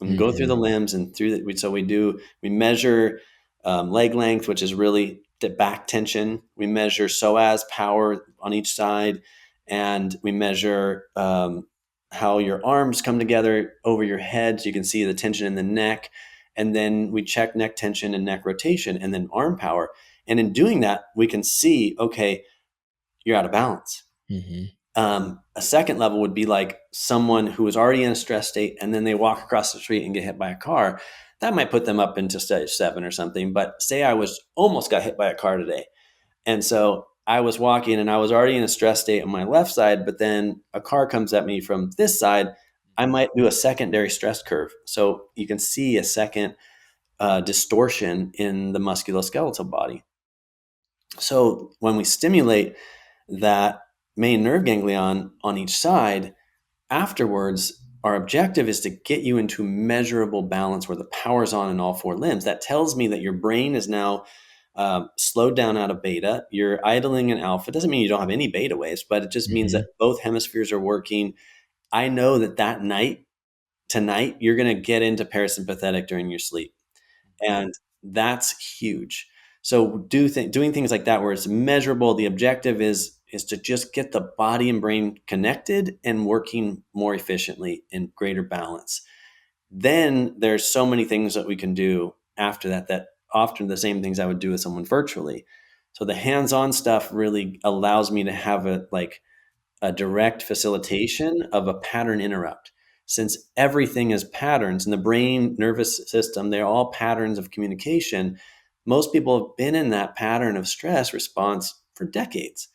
and go through Hmm. the limbs and through the, so we measure leg length, which is really the back tension. We measure psoas power on each side, and we measure how your arms come together over your head so you can see the tension in the neck. And then we check neck tension and neck rotation and then arm power. And in doing that, we can see, okay, you're out of balance. Hmm. A second level would be like someone who is already in a stress state and then they walk across the street and get hit by a car. That might put them up into stage 7 or something. But say I was almost got hit by a car today. And so I was walking and I was already in a stress state on my left side, but then a car comes at me from this side. I might do a secondary stress curve. So you can see a second distortion in the musculoskeletal body. So when we stimulate that main nerve ganglion on each side, afterwards, our objective is to get you into measurable balance where the power's on in all four limbs. That tells me that your brain is now slowed down out of beta. You're idling in alpha. It doesn't mean you don't have any beta waves, but it just means Hmm. that both hemispheres are working. I know that tonight, you're going to get into parasympathetic during your sleep. And that's huge. So doing things like that where it's measurable, the objective is to just get the body and brain connected and working more efficiently in greater balance. Then there's so many things that we can do after that often the same things I would do with someone virtually. So the hands-on stuff really allows me to have a direct facilitation of a pattern interrupt. since everything is patterns, and the brain, nervous system, they're all patterns of communication. Most people have been in that pattern of stress response for decades.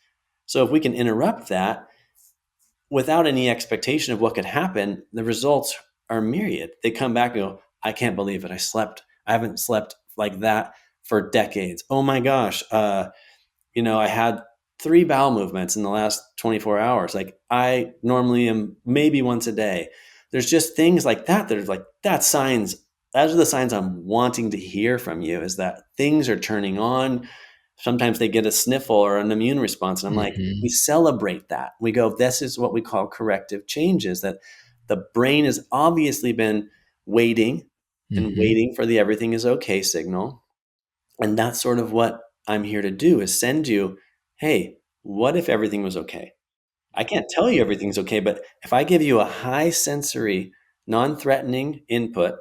So if we can interrupt that without any expectation of what could happen, the results are myriad. They come back and go, I can't believe it. I haven't slept like that for decades. Oh my gosh. I had 3 bowel movements in the last 24 hours. Like, I normally am maybe once a day. There's just things like that that are like, that's signs. Those are the signs I'm wanting to hear from you, is that things are turning on. Sometimes they get a sniffle or an immune response. And I'm like, we Mm-hmm. celebrate that. We go, this is what we call corrective changes, that the brain has obviously been waiting and Mm-hmm. waiting for the everything is okay signal. And that's sort of what I'm here to do, is send you, hey, what if everything was okay? I can't tell you everything's okay, but if I give you a high sensory, non-threatening input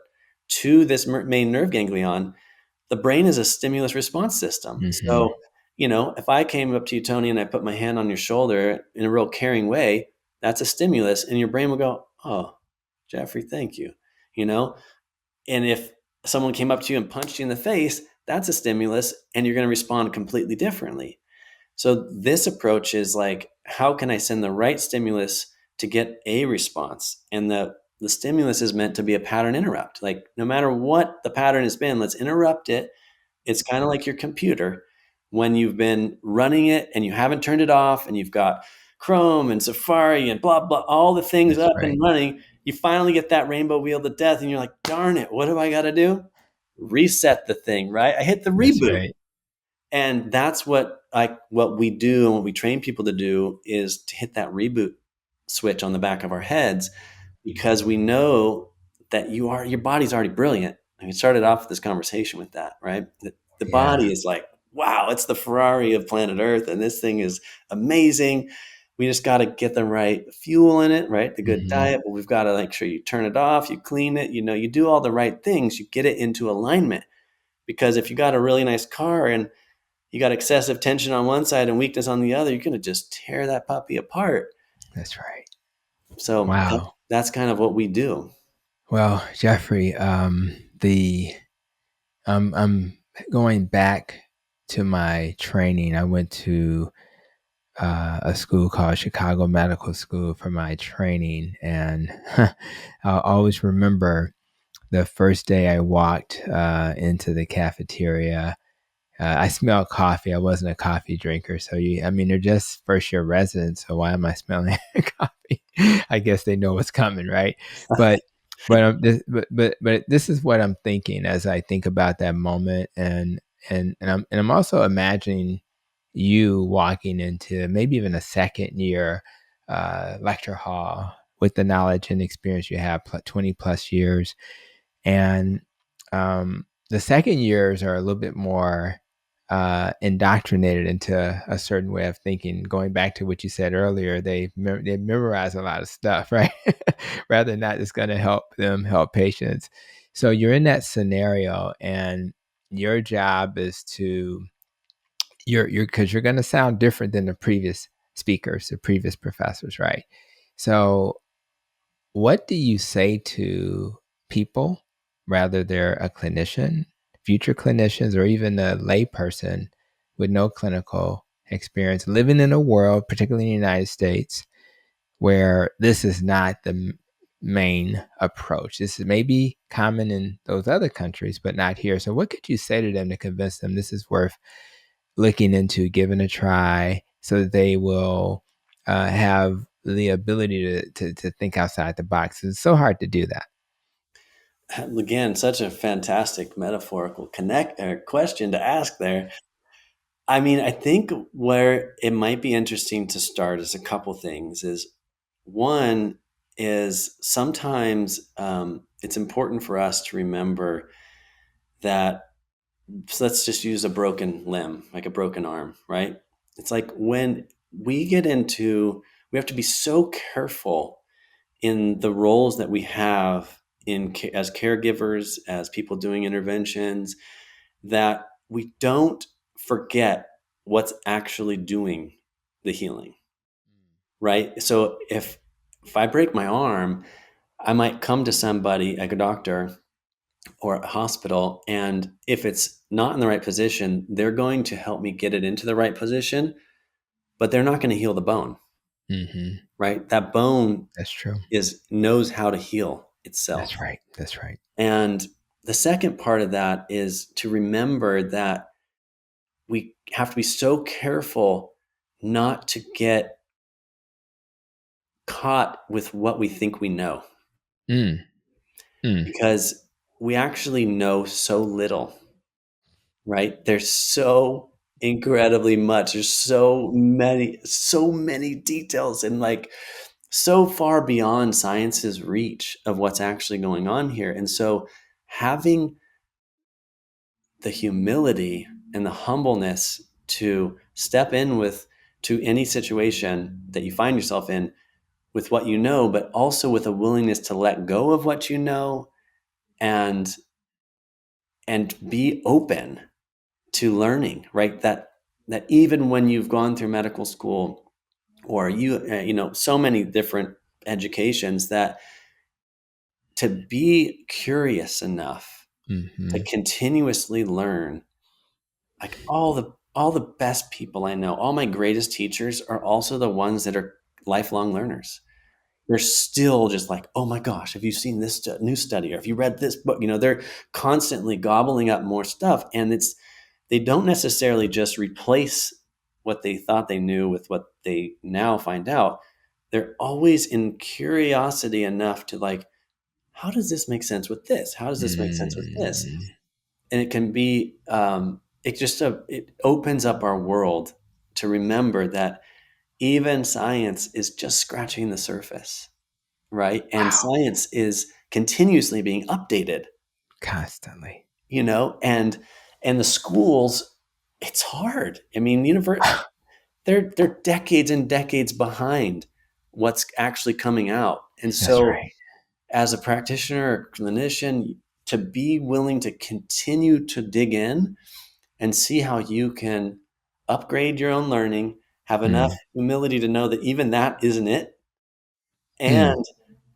to this main nerve ganglion, the brain is a stimulus response system. Mm-hmm. So, if I came up to you, Tony, and I put my hand on your shoulder in a real caring way, that's a stimulus, and your brain will go, oh, Jeffrey, thank you. You know, and if someone came up to you and punched you in the face, that's a stimulus, and you're going to respond completely differently. So this approach is like, how can I send the right stimulus to get a response? And the stimulus is meant to be a pattern interrupt. Like, no matter what the pattern has been, let's interrupt it. It's kind of like your computer. When you've been running it and you haven't turned it off, and you've got Chrome and Safari and blah, blah, all the things That's up and right. running, you finally get that rainbow wheel to death, and you're like, darn it, what do I got to do? Reset the thing, right? I hit the That's reboot. right. And that's what we do, and what we train people to do, is to hit that reboot switch on the back of our heads, because we know that your body's already brilliant. And we started off this conversation with that, right? The Yeah. body is like, wow, it's the Ferrari of planet Earth, and this thing is amazing. We just got to get the right fuel in it, right? The good Mm-hmm. diet, but we've got to make sure you turn it off, you clean it, you do all the right things, you get it into alignment. Because if you got a really nice car and you got excessive tension on one side and weakness on the other, you're going to just tear that puppy apart. That's right. So Wow. that's kind of what we do. Well, Jeffrey, the I'm going back to my training. I went to a school called Chicago Medical School for my training, and I'll always remember the first day I walked into the cafeteria. I smelled coffee. I wasn't a coffee drinker, so they're just first year residents. So why am I smelling coffee? I guess they know what's coming, right? But but this is what I'm thinking as I think about that moment, and I'm also imagining you walking into maybe even a second year lecture hall with the knowledge and experience you have, 20 plus years, and the second years are a little bit more indoctrinated into a certain way of thinking. Going back to what you said earlier, they memorize a lot of stuff, right? Rather than that, it's going to help them help patients. So you're in that scenario, and your job is to you're because you're going to sound different than the previous speakers, the previous professors, right? So what do you say to people, rather they're a clinician, future clinicians, or even a layperson with no clinical experience, living in a world, particularly in the United States, where this is not the main approach? This is maybe common in those other countries, but not here. So, what could you say to them to convince them this is worth looking into, giving a try, so that they will have the ability to think outside the box? It's so hard to do that. Again, such a fantastic metaphorical question to ask there. I mean, I think where it might be interesting to start is a couple things. Is one is sometimes it's important for us to remember that. So let's just use a broken limb, like a broken arm, right? It's like when we have to be so careful in the roles that we have as caregivers, as people doing interventions, that we don't forget what's actually doing the healing, right? So if I break my arm, I might come to somebody, like a doctor or a hospital, and if it's not in the right position, they're going to help me get it into the right position, but they're not going to heal the bone, Mm-hmm. right? That bone That's true. knows how to heal That's itself. right. That's right. And the second part of that is to remember that we have to be so careful not to get caught with what we think we know, Mm. Mm. because we actually know so little, right? There's so incredibly much. There's so many details, and like so far beyond science's reach of what's actually going on here. And so having the humility and the humbleness to step in with to any situation that you find yourself in with what you know, but also with a willingness to let go of what you know, and be open to learning, right? That even when you've gone through medical school, or so many different educations, that to be curious enough to Mm-hmm. continuously learn. Like all the best people I know, all my greatest teachers are also the ones that are lifelong learners. They're still just like, oh my gosh, have you seen this new study, or have you read this book? They're constantly gobbling up more stuff, and they don't necessarily just replace what they thought they knew with what they now find out. They're always in curiosity enough to like, how does this make sense with this? How does this make sense with this? Mm. And it can be it opens up our world to remember that even science is just scratching the surface, right? And Wow. science is continuously being updated, Constantly. and the schools, it's hard. I mean, they're decades and decades behind what's actually coming out. And That's so right. as a practitioner or clinician, to be willing to continue to dig in and see how you can upgrade your own learning, have enough Mm. humility to know that even that isn't it, Mm. and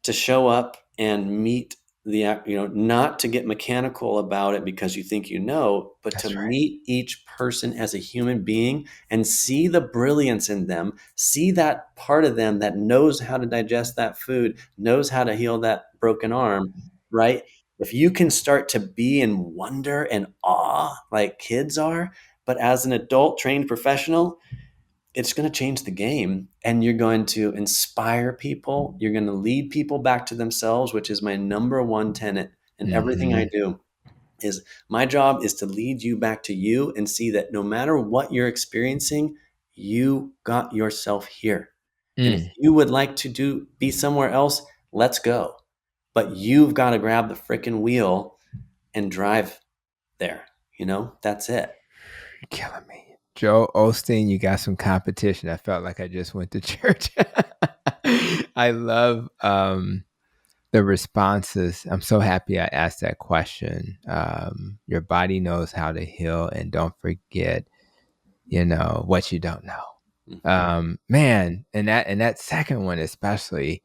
to show up and meet not to get mechanical about it because you think but to That's right. meet each person as a human being and see the brilliance in them, see that part of them that knows how to digest that food, knows how to heal that broken arm, right? If you can start to be in wonder and awe like kids are, but as an adult trained professional, it's going to change the game, and you're going to inspire people. You're going to lead people back to themselves, which is my number one tenet in everything I Mm-hmm. do. Is my job is to lead you back to you and see that no matter what you're experiencing, you got yourself here. And if Mm. you would like to be somewhere else, let's go. But you've got to grab the freaking wheel and drive there. That's it. You're killing me. Joe Osteen, you got some competition. I felt like I just went to church. I love the responses. I'm so happy I asked that question. Your body knows how to heal, and don't forget, what you don't know. Mhm. Man, and that second one especially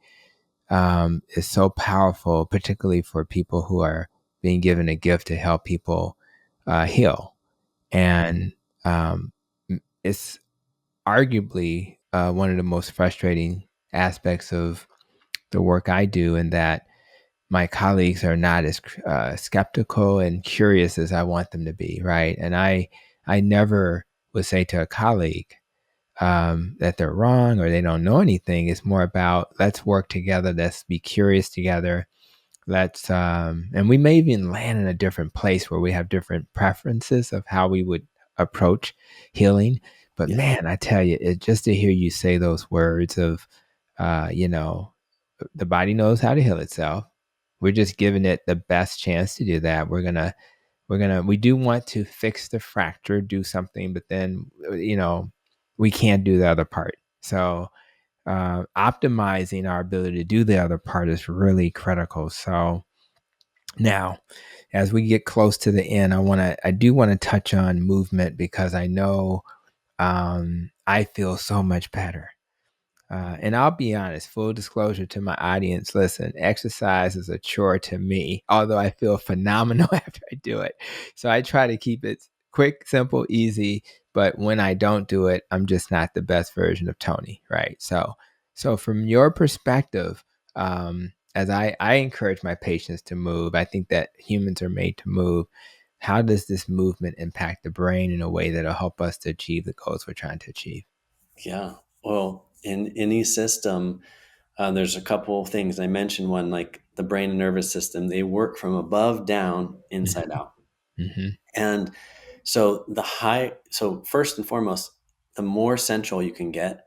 is so powerful, particularly for people who are being given a gift to help people heal. And um, it's arguably one of the most frustrating aspects of the work I do, in that my colleagues are not as skeptical and curious as I want them to be, right? And I never would say to a colleague that they're wrong or they don't know anything. It's more about, let's work together, let's be curious together, let's and we may even land in a different place where we have different preferences of how we would approach healing. But Yeah. man, I tell you, just to hear you say those words of uh, you know the body knows how to heal itself. We're just giving it the best chance to do that. We do want to fix the fracture, do something, but then we can't do the other part. So optimizing our ability to do the other part is really critical. So now, as we get close to the end, I do want to touch on movement, because I know I feel so much better And I'll be honest, full disclosure to my audience, listen, exercise is a chore to me, although I feel phenomenal after I do it. So I try to keep it quick, simple, easy. But when I don't do it, I'm just not the best version of Tony, right? So from your perspective, as I encourage my patients to move, I think that humans are made to move. How does this movement impact the brain in a way that'll help us to achieve the goals we're trying to achieve? Yeah. Well, in any system, there's a couple of things. I mentioned one, like the brain and nervous system, they work from above down, inside out. Mm-hmm. And so first and foremost, the more central you can get,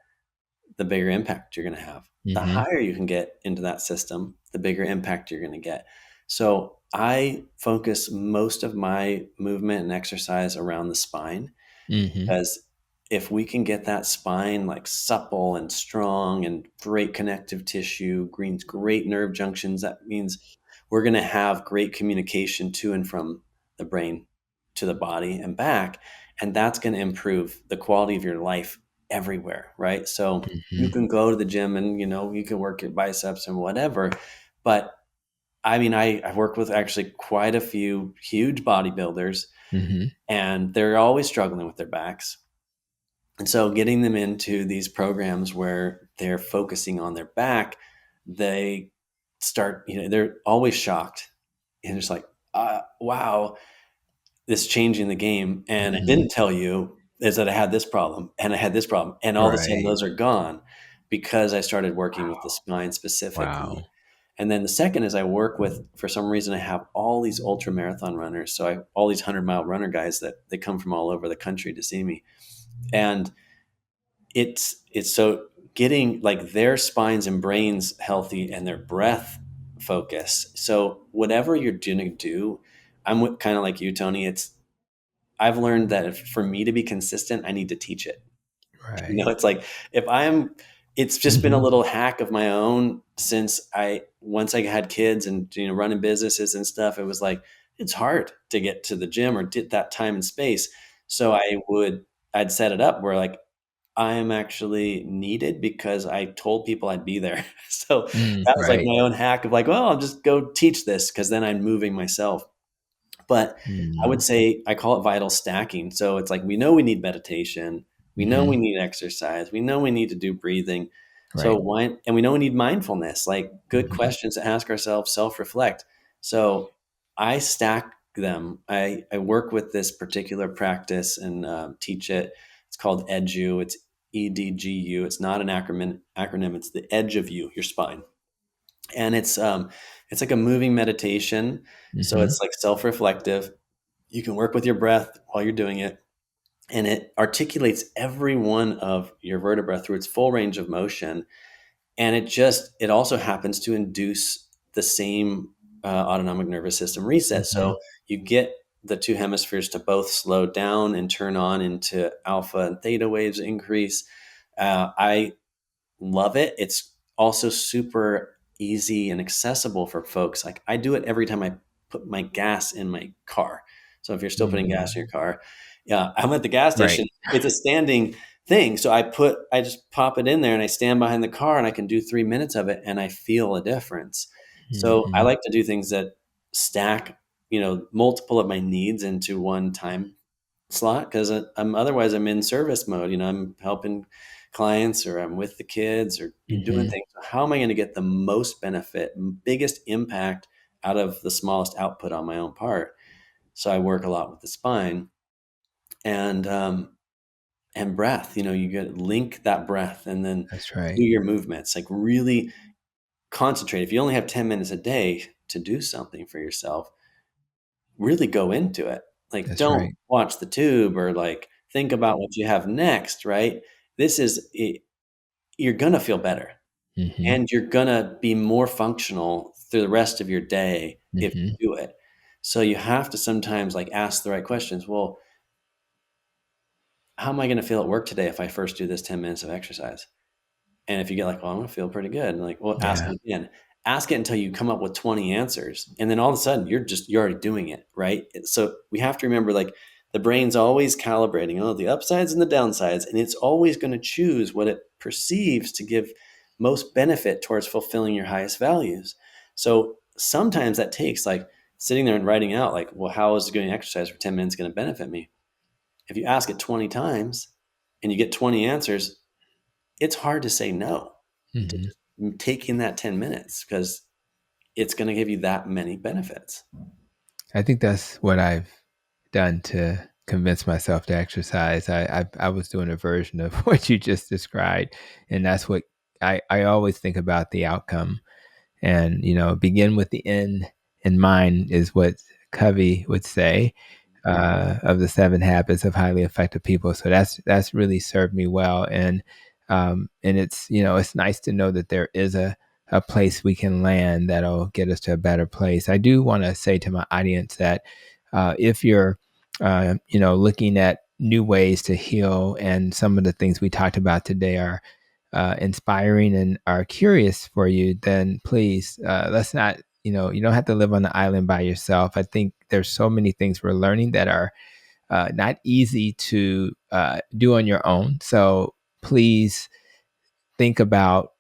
the bigger impact you're going to have. The Mm-hmm. higher you can get into that system, the bigger impact you're going to get. So I focus most of my movement and exercise around the spine, Mm-hmm. because if we can get that spine like supple and strong and great connective tissue, great nerve junctions, that means we're going to have great communication to and from the brain to the body and back. And that's going to improve the quality of your life everywhere, right? So you Mm-hmm. can go to the gym and, you can work your biceps and whatever. But I mean, I work with actually quite a few huge bodybuilders, Mm-hmm. and they're always struggling with their backs. And so getting them into these programs where they're focusing on their back, they start, they're always shocked and just like, wow, this is changing the game. And I Mm-hmm. didn't tell you is that I had this problem and I had this problem. And all of a sudden Right. those are gone because I started working with the Wow. spine specifically. Wow. And then the second is I work with, for some reason, I have all these ultra marathon runners. So all these 100-mile runner guys that they come from all over the country to see me. And it's so getting like their spines and brains healthy and their breath focus. So whatever you're going to do, I'm kind of like you, Tony. I've learned that for me to be consistent, I need to teach it. Right. It's like if I'm, it's just been a Mm-hmm. little hack of my own since once I had kids and, running businesses and stuff, it was like, it's hard to get to the gym or get that time and space. So I'd set it up where like, I am actually needed because I told people I'd be there. So Mm, that was like right. my own hack of like, well, I'll just go teach this because then I'm moving myself. But I would Mm-hmm. say I call it vital stacking. So it's like we know we need meditation, we know Mm-hmm. we need exercise, we know we need to do breathing. So Right. why and we know we need mindfulness, like good Mm-hmm. questions to ask ourselves, self-reflect. So I stack them. I work with this particular practice and teach it. It's called EDGU. It's EDGU. It's not an acronym. It's the edge of you, your spine, and it's like a moving meditation. So Mm-hmm. it's like self-reflective. You can work with your breath while you're doing it, and it articulates every one of your vertebra through its full range of motion. And it also happens to induce the same autonomic nervous system reset. Mm-hmm. So you get the two hemispheres to both slow down and turn on into alpha and theta waves increase. I love it. It's also super easy and accessible for folks. Like I do it every time I put my gas in my car. So if you're still putting gas in your Mm-hmm. car, yeah, I'm at the gas Right. station. It's a standing thing. So I just pop it in there and I stand behind the car and I can do 3 minutes of it and I feel a difference. So I Mm-hmm. like to do things that stack, multiple of my needs into one time slot because I'm in service mode. I'm helping clients or I'm with the kids or doing Mm-hmm. things. So how am I going to get the most benefit, biggest impact out of the smallest output on my own part? So I work a lot with the spine and breath. You get link that breath and then That's do right. your movements. Like really concentrate. If you only have 10 minutes a day to do something for yourself, really go into it. Like, That's don't right. watch the tube or like think about what you have next, right? This is it, you're gonna feel better Mm-hmm. and you're gonna be more functional through the rest of your day if Mm-hmm. you do it. So you have to sometimes like ask the right questions. Well, how am I gonna feel at work today if I first do this 10 minutes of exercise? And if you get like, well, I'm gonna feel pretty good, and like, well, ask Yeah. it again. Ask it until you come up with 20 answers. And then all of a sudden you're already doing it, right? So we have to remember like The brain's always calibrating, the upsides and the downsides, and it's always going to choose what it perceives to give most benefit towards fulfilling your highest values. So sometimes that takes like sitting there and writing out like, well, how is doing exercise for 10 minutes going to benefit me? If you ask it 20 times and you get 20 answers, it's hard to say no to Hmm. just taking that 10 minutes because it's going to give you that many benefits. I think that's what I've done to convince myself to exercise. I was doing a version of what you just described, and that's what I always think about the outcome. And begin with the end in mind is what Covey would say, of the 7 habits of highly effective people. So that's really served me well. And it's it's nice to know that there is a place we can land that'll get us to a better place. I do want to say to my audience that if you're looking at new ways to heal, and some of the things we talked about today are inspiring and are curious for you, then please, let's not, you don't have to live on the island by yourself. I think there's so many things we're learning that are not easy to do on your own. So please think about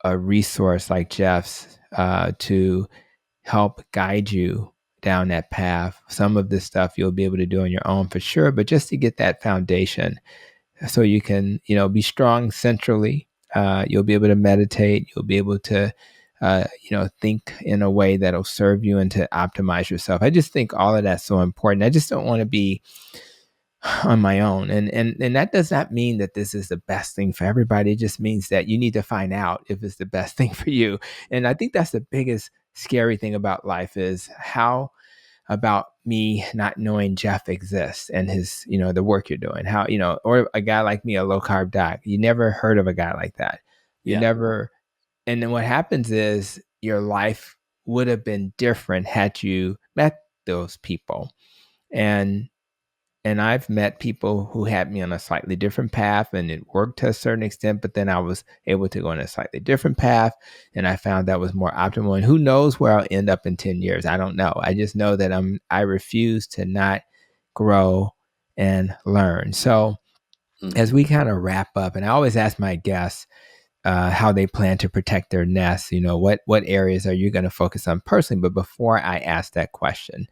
a resource like Jeff's to help guide you down that path. Some of this stuff you'll be able to do on your own for sure, but just to get that foundation so you can, be strong centrally. You'll be able to meditate. You'll be able to, think in a way that'll serve you and to optimize yourself. I just think all of that's so important. I just don't want to be on my own. And that does not mean that this is the best thing for everybody. It just means that you need to find out if it's the best thing for you. And I think that's the biggest scary thing about life is how about me not knowing Jeff exists and his, the work you're doing, how, or a guy like me, a low carb doc. You never heard of a guy like that. You Yeah. never, and then what happens is your life would have been different had you met those people. And I've met people who had me on a slightly different path and it worked to a certain extent, but then I was able to go on a slightly different path and I found that was more optimal. And who knows where I'll end up in 10 years? I don't know. I just know that I refuse to not grow and learn. So as Mhm. we kind of wrap up, and I always ask my guests how they plan to protect their nests, what areas are you going to focus on personally? But before I ask that question,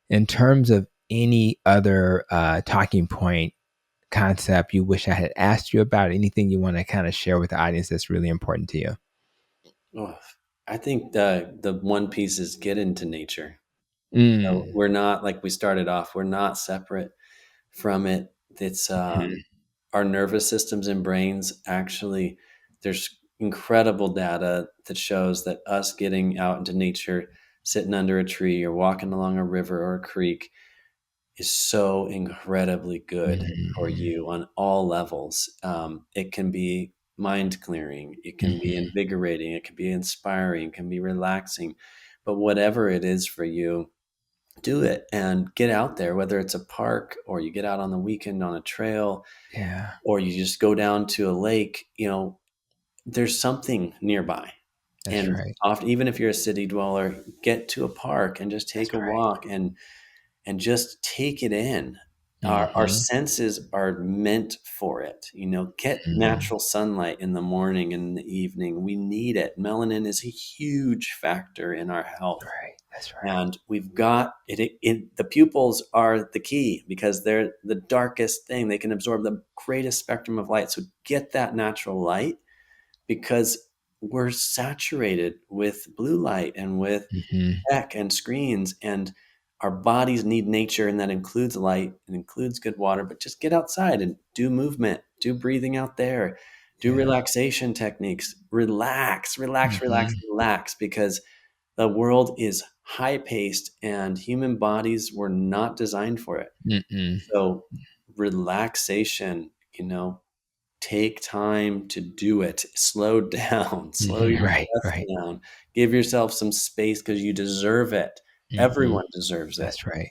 in terms of any other talking point concept you wish I had asked you about, anything you want to kind of share with the audience that's really important to you? Oh, I think the one piece is get into nature. So Mm. we're not like we started off. We're not separate from it. It's Mhm. our nervous systems and brains actually. There's incredible data that shows that us getting out into nature, sitting under a tree or walking along a river or a creek, is so incredibly good for Mhm. you on all levels. It can be mind clearing, it can be Mhm. invigorating, it can be inspiring, it can be relaxing. But whatever it is for you, do it and get out there, whether it's a park or you get out on the weekend on a trail Yeah, or you just go down to a lake, there's something nearby. that's And right. often, even if you're a city dweller, get to a park and just That's take a right. walk and just take it in. Our Mhm. senses are meant for it. Get Mhm. natural sunlight in the morning and in the evening. We need it. Melanin is a huge factor in our health. Right. That's right. And we've got the pupils are the key because they're the darkest thing. They can absorb the greatest spectrum of light. So get that natural light because we're saturated with blue light and with Mhm. tech and screens, and our bodies need nature, and that includes light and includes good water. But just get outside and do movement, do breathing out there, do Yeah. relaxation techniques, relax, relax, relax, Mhm. relax, because the world is high paced and human bodies were not designed for it. Mm-mm. So relaxation, take time to do it. Slow down, slow Mhm. your Right. breath Right. down. Give yourself some space because you deserve it. Mhm. Everyone deserves it. That's right.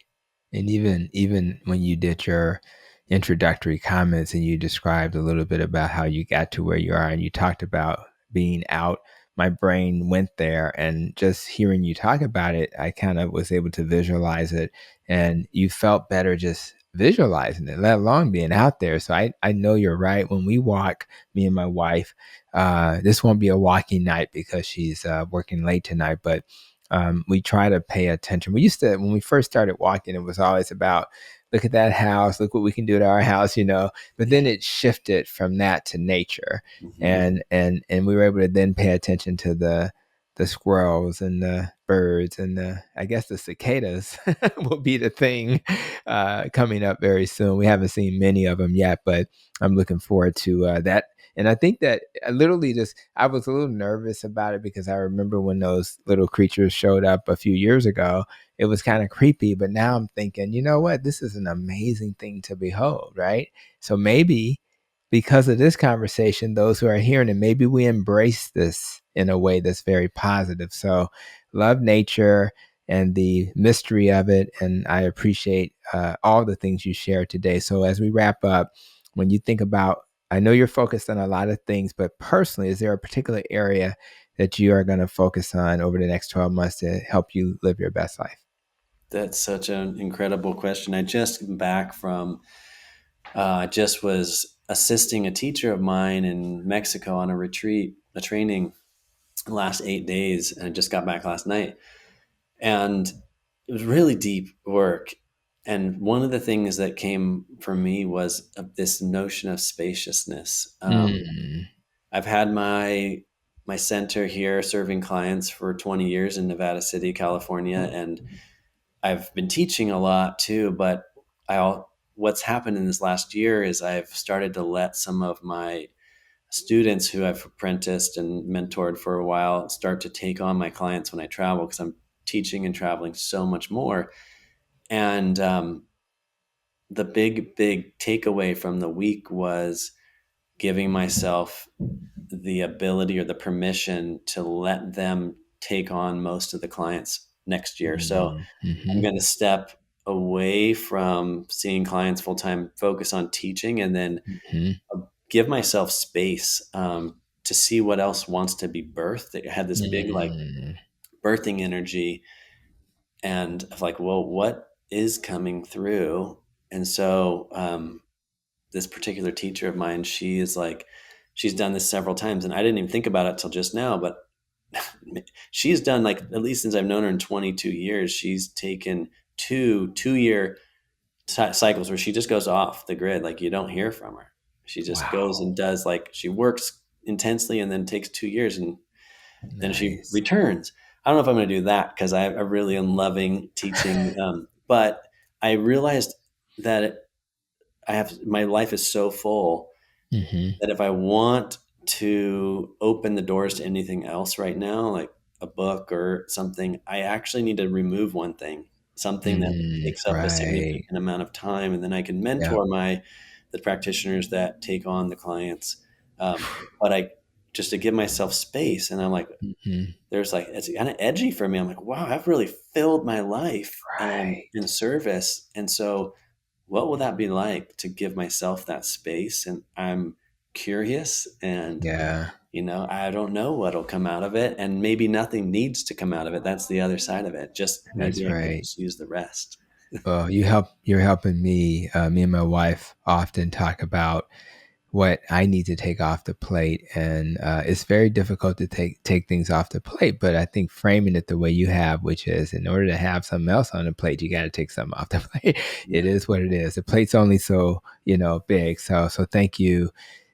And even when you did your introductory comments and you described a little bit about how you got to where you are and you talked about being out, my brain went there, and just hearing you talk about it, I kind of was able to visualize it, and you felt better just visualizing it, let alone being out there. So I know you're right. When we walk, me and my wife, this won't be a walking night because she's working late tonight, but we try to pay attention. We used to, when we first started walking, it was always about, look at that house, look what we can do to our house, but Yeah. then it shifted from that to nature. Hmm. And we were able to then pay attention to the squirrels and the birds and I guess the cicadas will be the thing coming up very soon. We haven't seen many of them yet, but I'm looking forward to that. And I think that I literally I was a little nervous about it because I remember when those little creatures showed up a few years ago, it was kind of creepy. But now I'm thinking, you know what? This is an amazing thing to behold, right? So maybe because of this conversation, those who are hearing it, maybe we embrace this in a way that's very positive. So, love nature and the mystery of it. And I appreciate all the things you shared today. So, as we wrap up, when you think about, I know you're focused on a lot of things, but personally, is there a particular area that you are going to focus on over the next 12 months to help you live your best life? That's such an incredible question. I just came back from, I just was assisting a teacher of mine in Mexico on a retreat, a training, the last 8 days, and I just got back last night. And it was really deep work. And one of the things that came for me was this notion of spaciousness. Mm, I've had my center here serving clients for 20 years in Nevada City, California, and I've been teaching a lot too. But what's happened in this last year is I've started to let some of my students who I've apprenticed and mentored for a while start to take on my clients when I travel because I'm teaching and traveling so much more. And the big takeaway from the week was giving myself the ability or the permission to let them take on most of the clients next year. So mm, I'm mhm, going to step away from seeing clients full time, focus on teaching, and then mhm, give myself space to see what else wants to be birthed. I had this big like mm. birthing energy and of like, well, what is coming through? And so this particular teacher of mine, she is like, she's done this several times, and I didn't even think about it till just now, but she's done like at least since I've known her in 22 years, she's taken two-year cycles where she just goes off the grid, like you don't hear from her. She just goes Wow. and does like she works intensely and then takes 2 years and then she Nice. returns. I don't know if I'm going to do that because I really am loving teaching. But I realized that I have my life is so full Mhm, that if I want to open the doors to anything else right now, like a book or something, I actually need to remove one thing, something that takes up a right. significant amount of time, and then I can Yep. mentor the practitioners that take on the clients. But I just to give myself space, and I'm like, Mhm, there's like it's kind of edgy for me. I'm like, wow, I've really filled my life in right. service, and so what will that be like to give myself that space? And I'm curious, and Yeah, I don't know what'll come out of it, and maybe nothing needs to come out of it. That's the other side of it. Just maybe that's I could right. just use the rest. Well, you're helping me. Me and my wife often talk about what I need to take off the plate, and it's very difficult to take things off the plate. But I think framing it the way you have, which is in order to have something else on the plate, you got to take something off the plate. It Yeah. is what it is. The plate's only so big. So thank you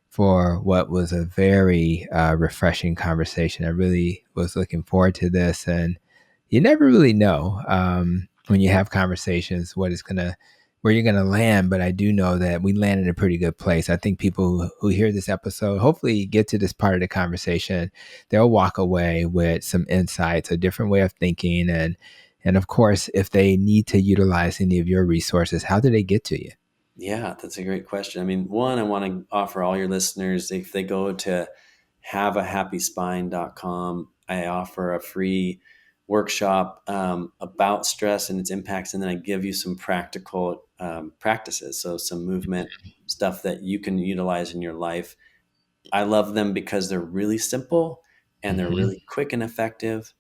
for what was a very refreshing conversation. I really was looking forward to this, and you never really know when you have conversations where you're gonna land. But I do know that we landed in a pretty good place. I think people who hear this episode hopefully get to this part of the conversation, they'll walk away with some insights, a different way of thinking, and of course, if they need to utilize any of your resources, how do they get to you? Yeah, that's a great question. I mean, one, I want to offer all your listeners, if they go to haveahappyspine.com, I offer a free workshop about stress and its impacts. And then I give you some practical practices. So, some movement stuff that you can utilize in your life. I love them because they're really simple and they're Hmm. really quick and effective.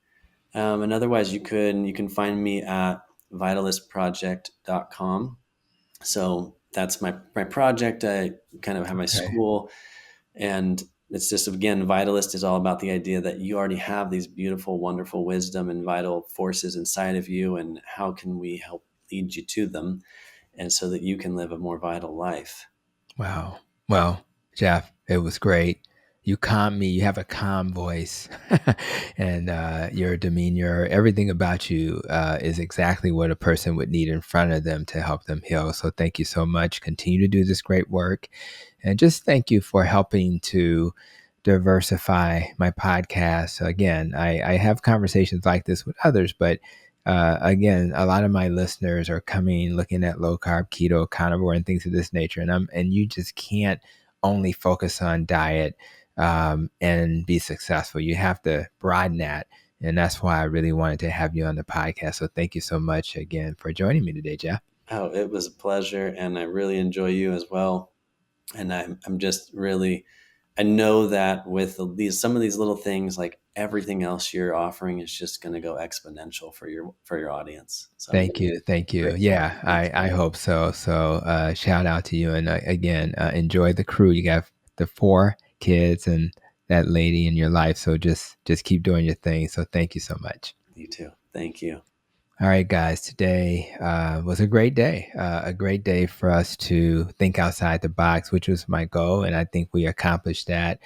And otherwise, you can find me at vitalistproject.com. So that's my project. I kind of have my Okay. school, and it's just, again, Vitalist is all about the idea that you already have these beautiful, wonderful wisdom and vital forces inside of you, and how can we help lead you to them, and so that you can live a more vital life. Wow. Well, Jeff, it was great. You calm me. You have a calm voice, and your demeanor, everything about you is exactly what a person would need in front of them to help them heal. So thank you so much. Continue to do this great work. And just thank you for helping to diversify my podcast. So again, I have conversations like this with others, but again, a lot of my listeners are coming looking at low carb, keto, carnivore, and things of this nature, and you just can't only focus on diet and be successful. You have to broaden that, and that's why I really wanted to have you on the podcast. So thank you so much again for joining me today, Jeff. Oh, it was a pleasure, and I really enjoy you as well. And I'm just really, I know that with these, some of these little things, like everything else you're offering is just going to go exponential for your audience. So I'm Thank really you. Thank you. grateful. Yeah, Thank you. I hope so. So shout out to you. And again, enjoy the crew. You got the 4 kids and that lady in your life. So just keep doing your thing. So thank you so much. You too. Thank you. All right, guys, today was a great day for us to think outside the box, which was my goal. And I think we accomplished that.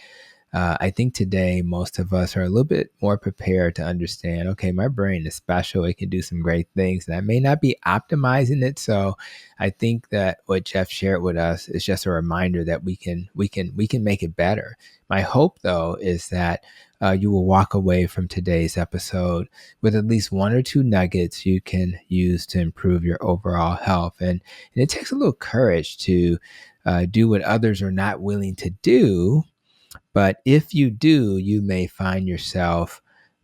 I think today most of us are a little bit more prepared to understand, okay, my brain is special. It can do some great things, and I may not be optimizing it. So I think that what Jeff shared with us is just a reminder that we can make it better. My hope, though, is that you will walk away from today's episode with at least 1 or 2 nuggets you can use to improve your overall health. And it takes a little courage to do what others are not willing to do, but if you do, you may find yourself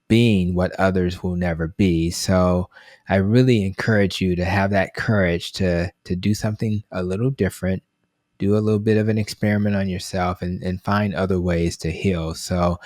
being what others will never be. So I really encourage you to have that courage to do something a little different, do a little bit of an experiment on yourself, and find other ways to heal. So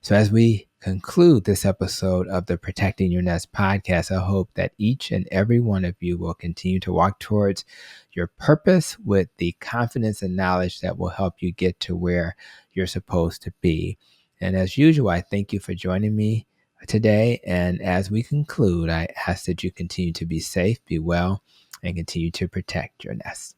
as we conclude this episode of the Protecting Your Nest podcast, I hope that each and every one of you will continue to walk towards your purpose with the confidence and knowledge that will help you get to where you're supposed to be. And as usual, I thank you for joining me today. And as we conclude, I ask that you continue to be safe, be well, and continue to protect your nest.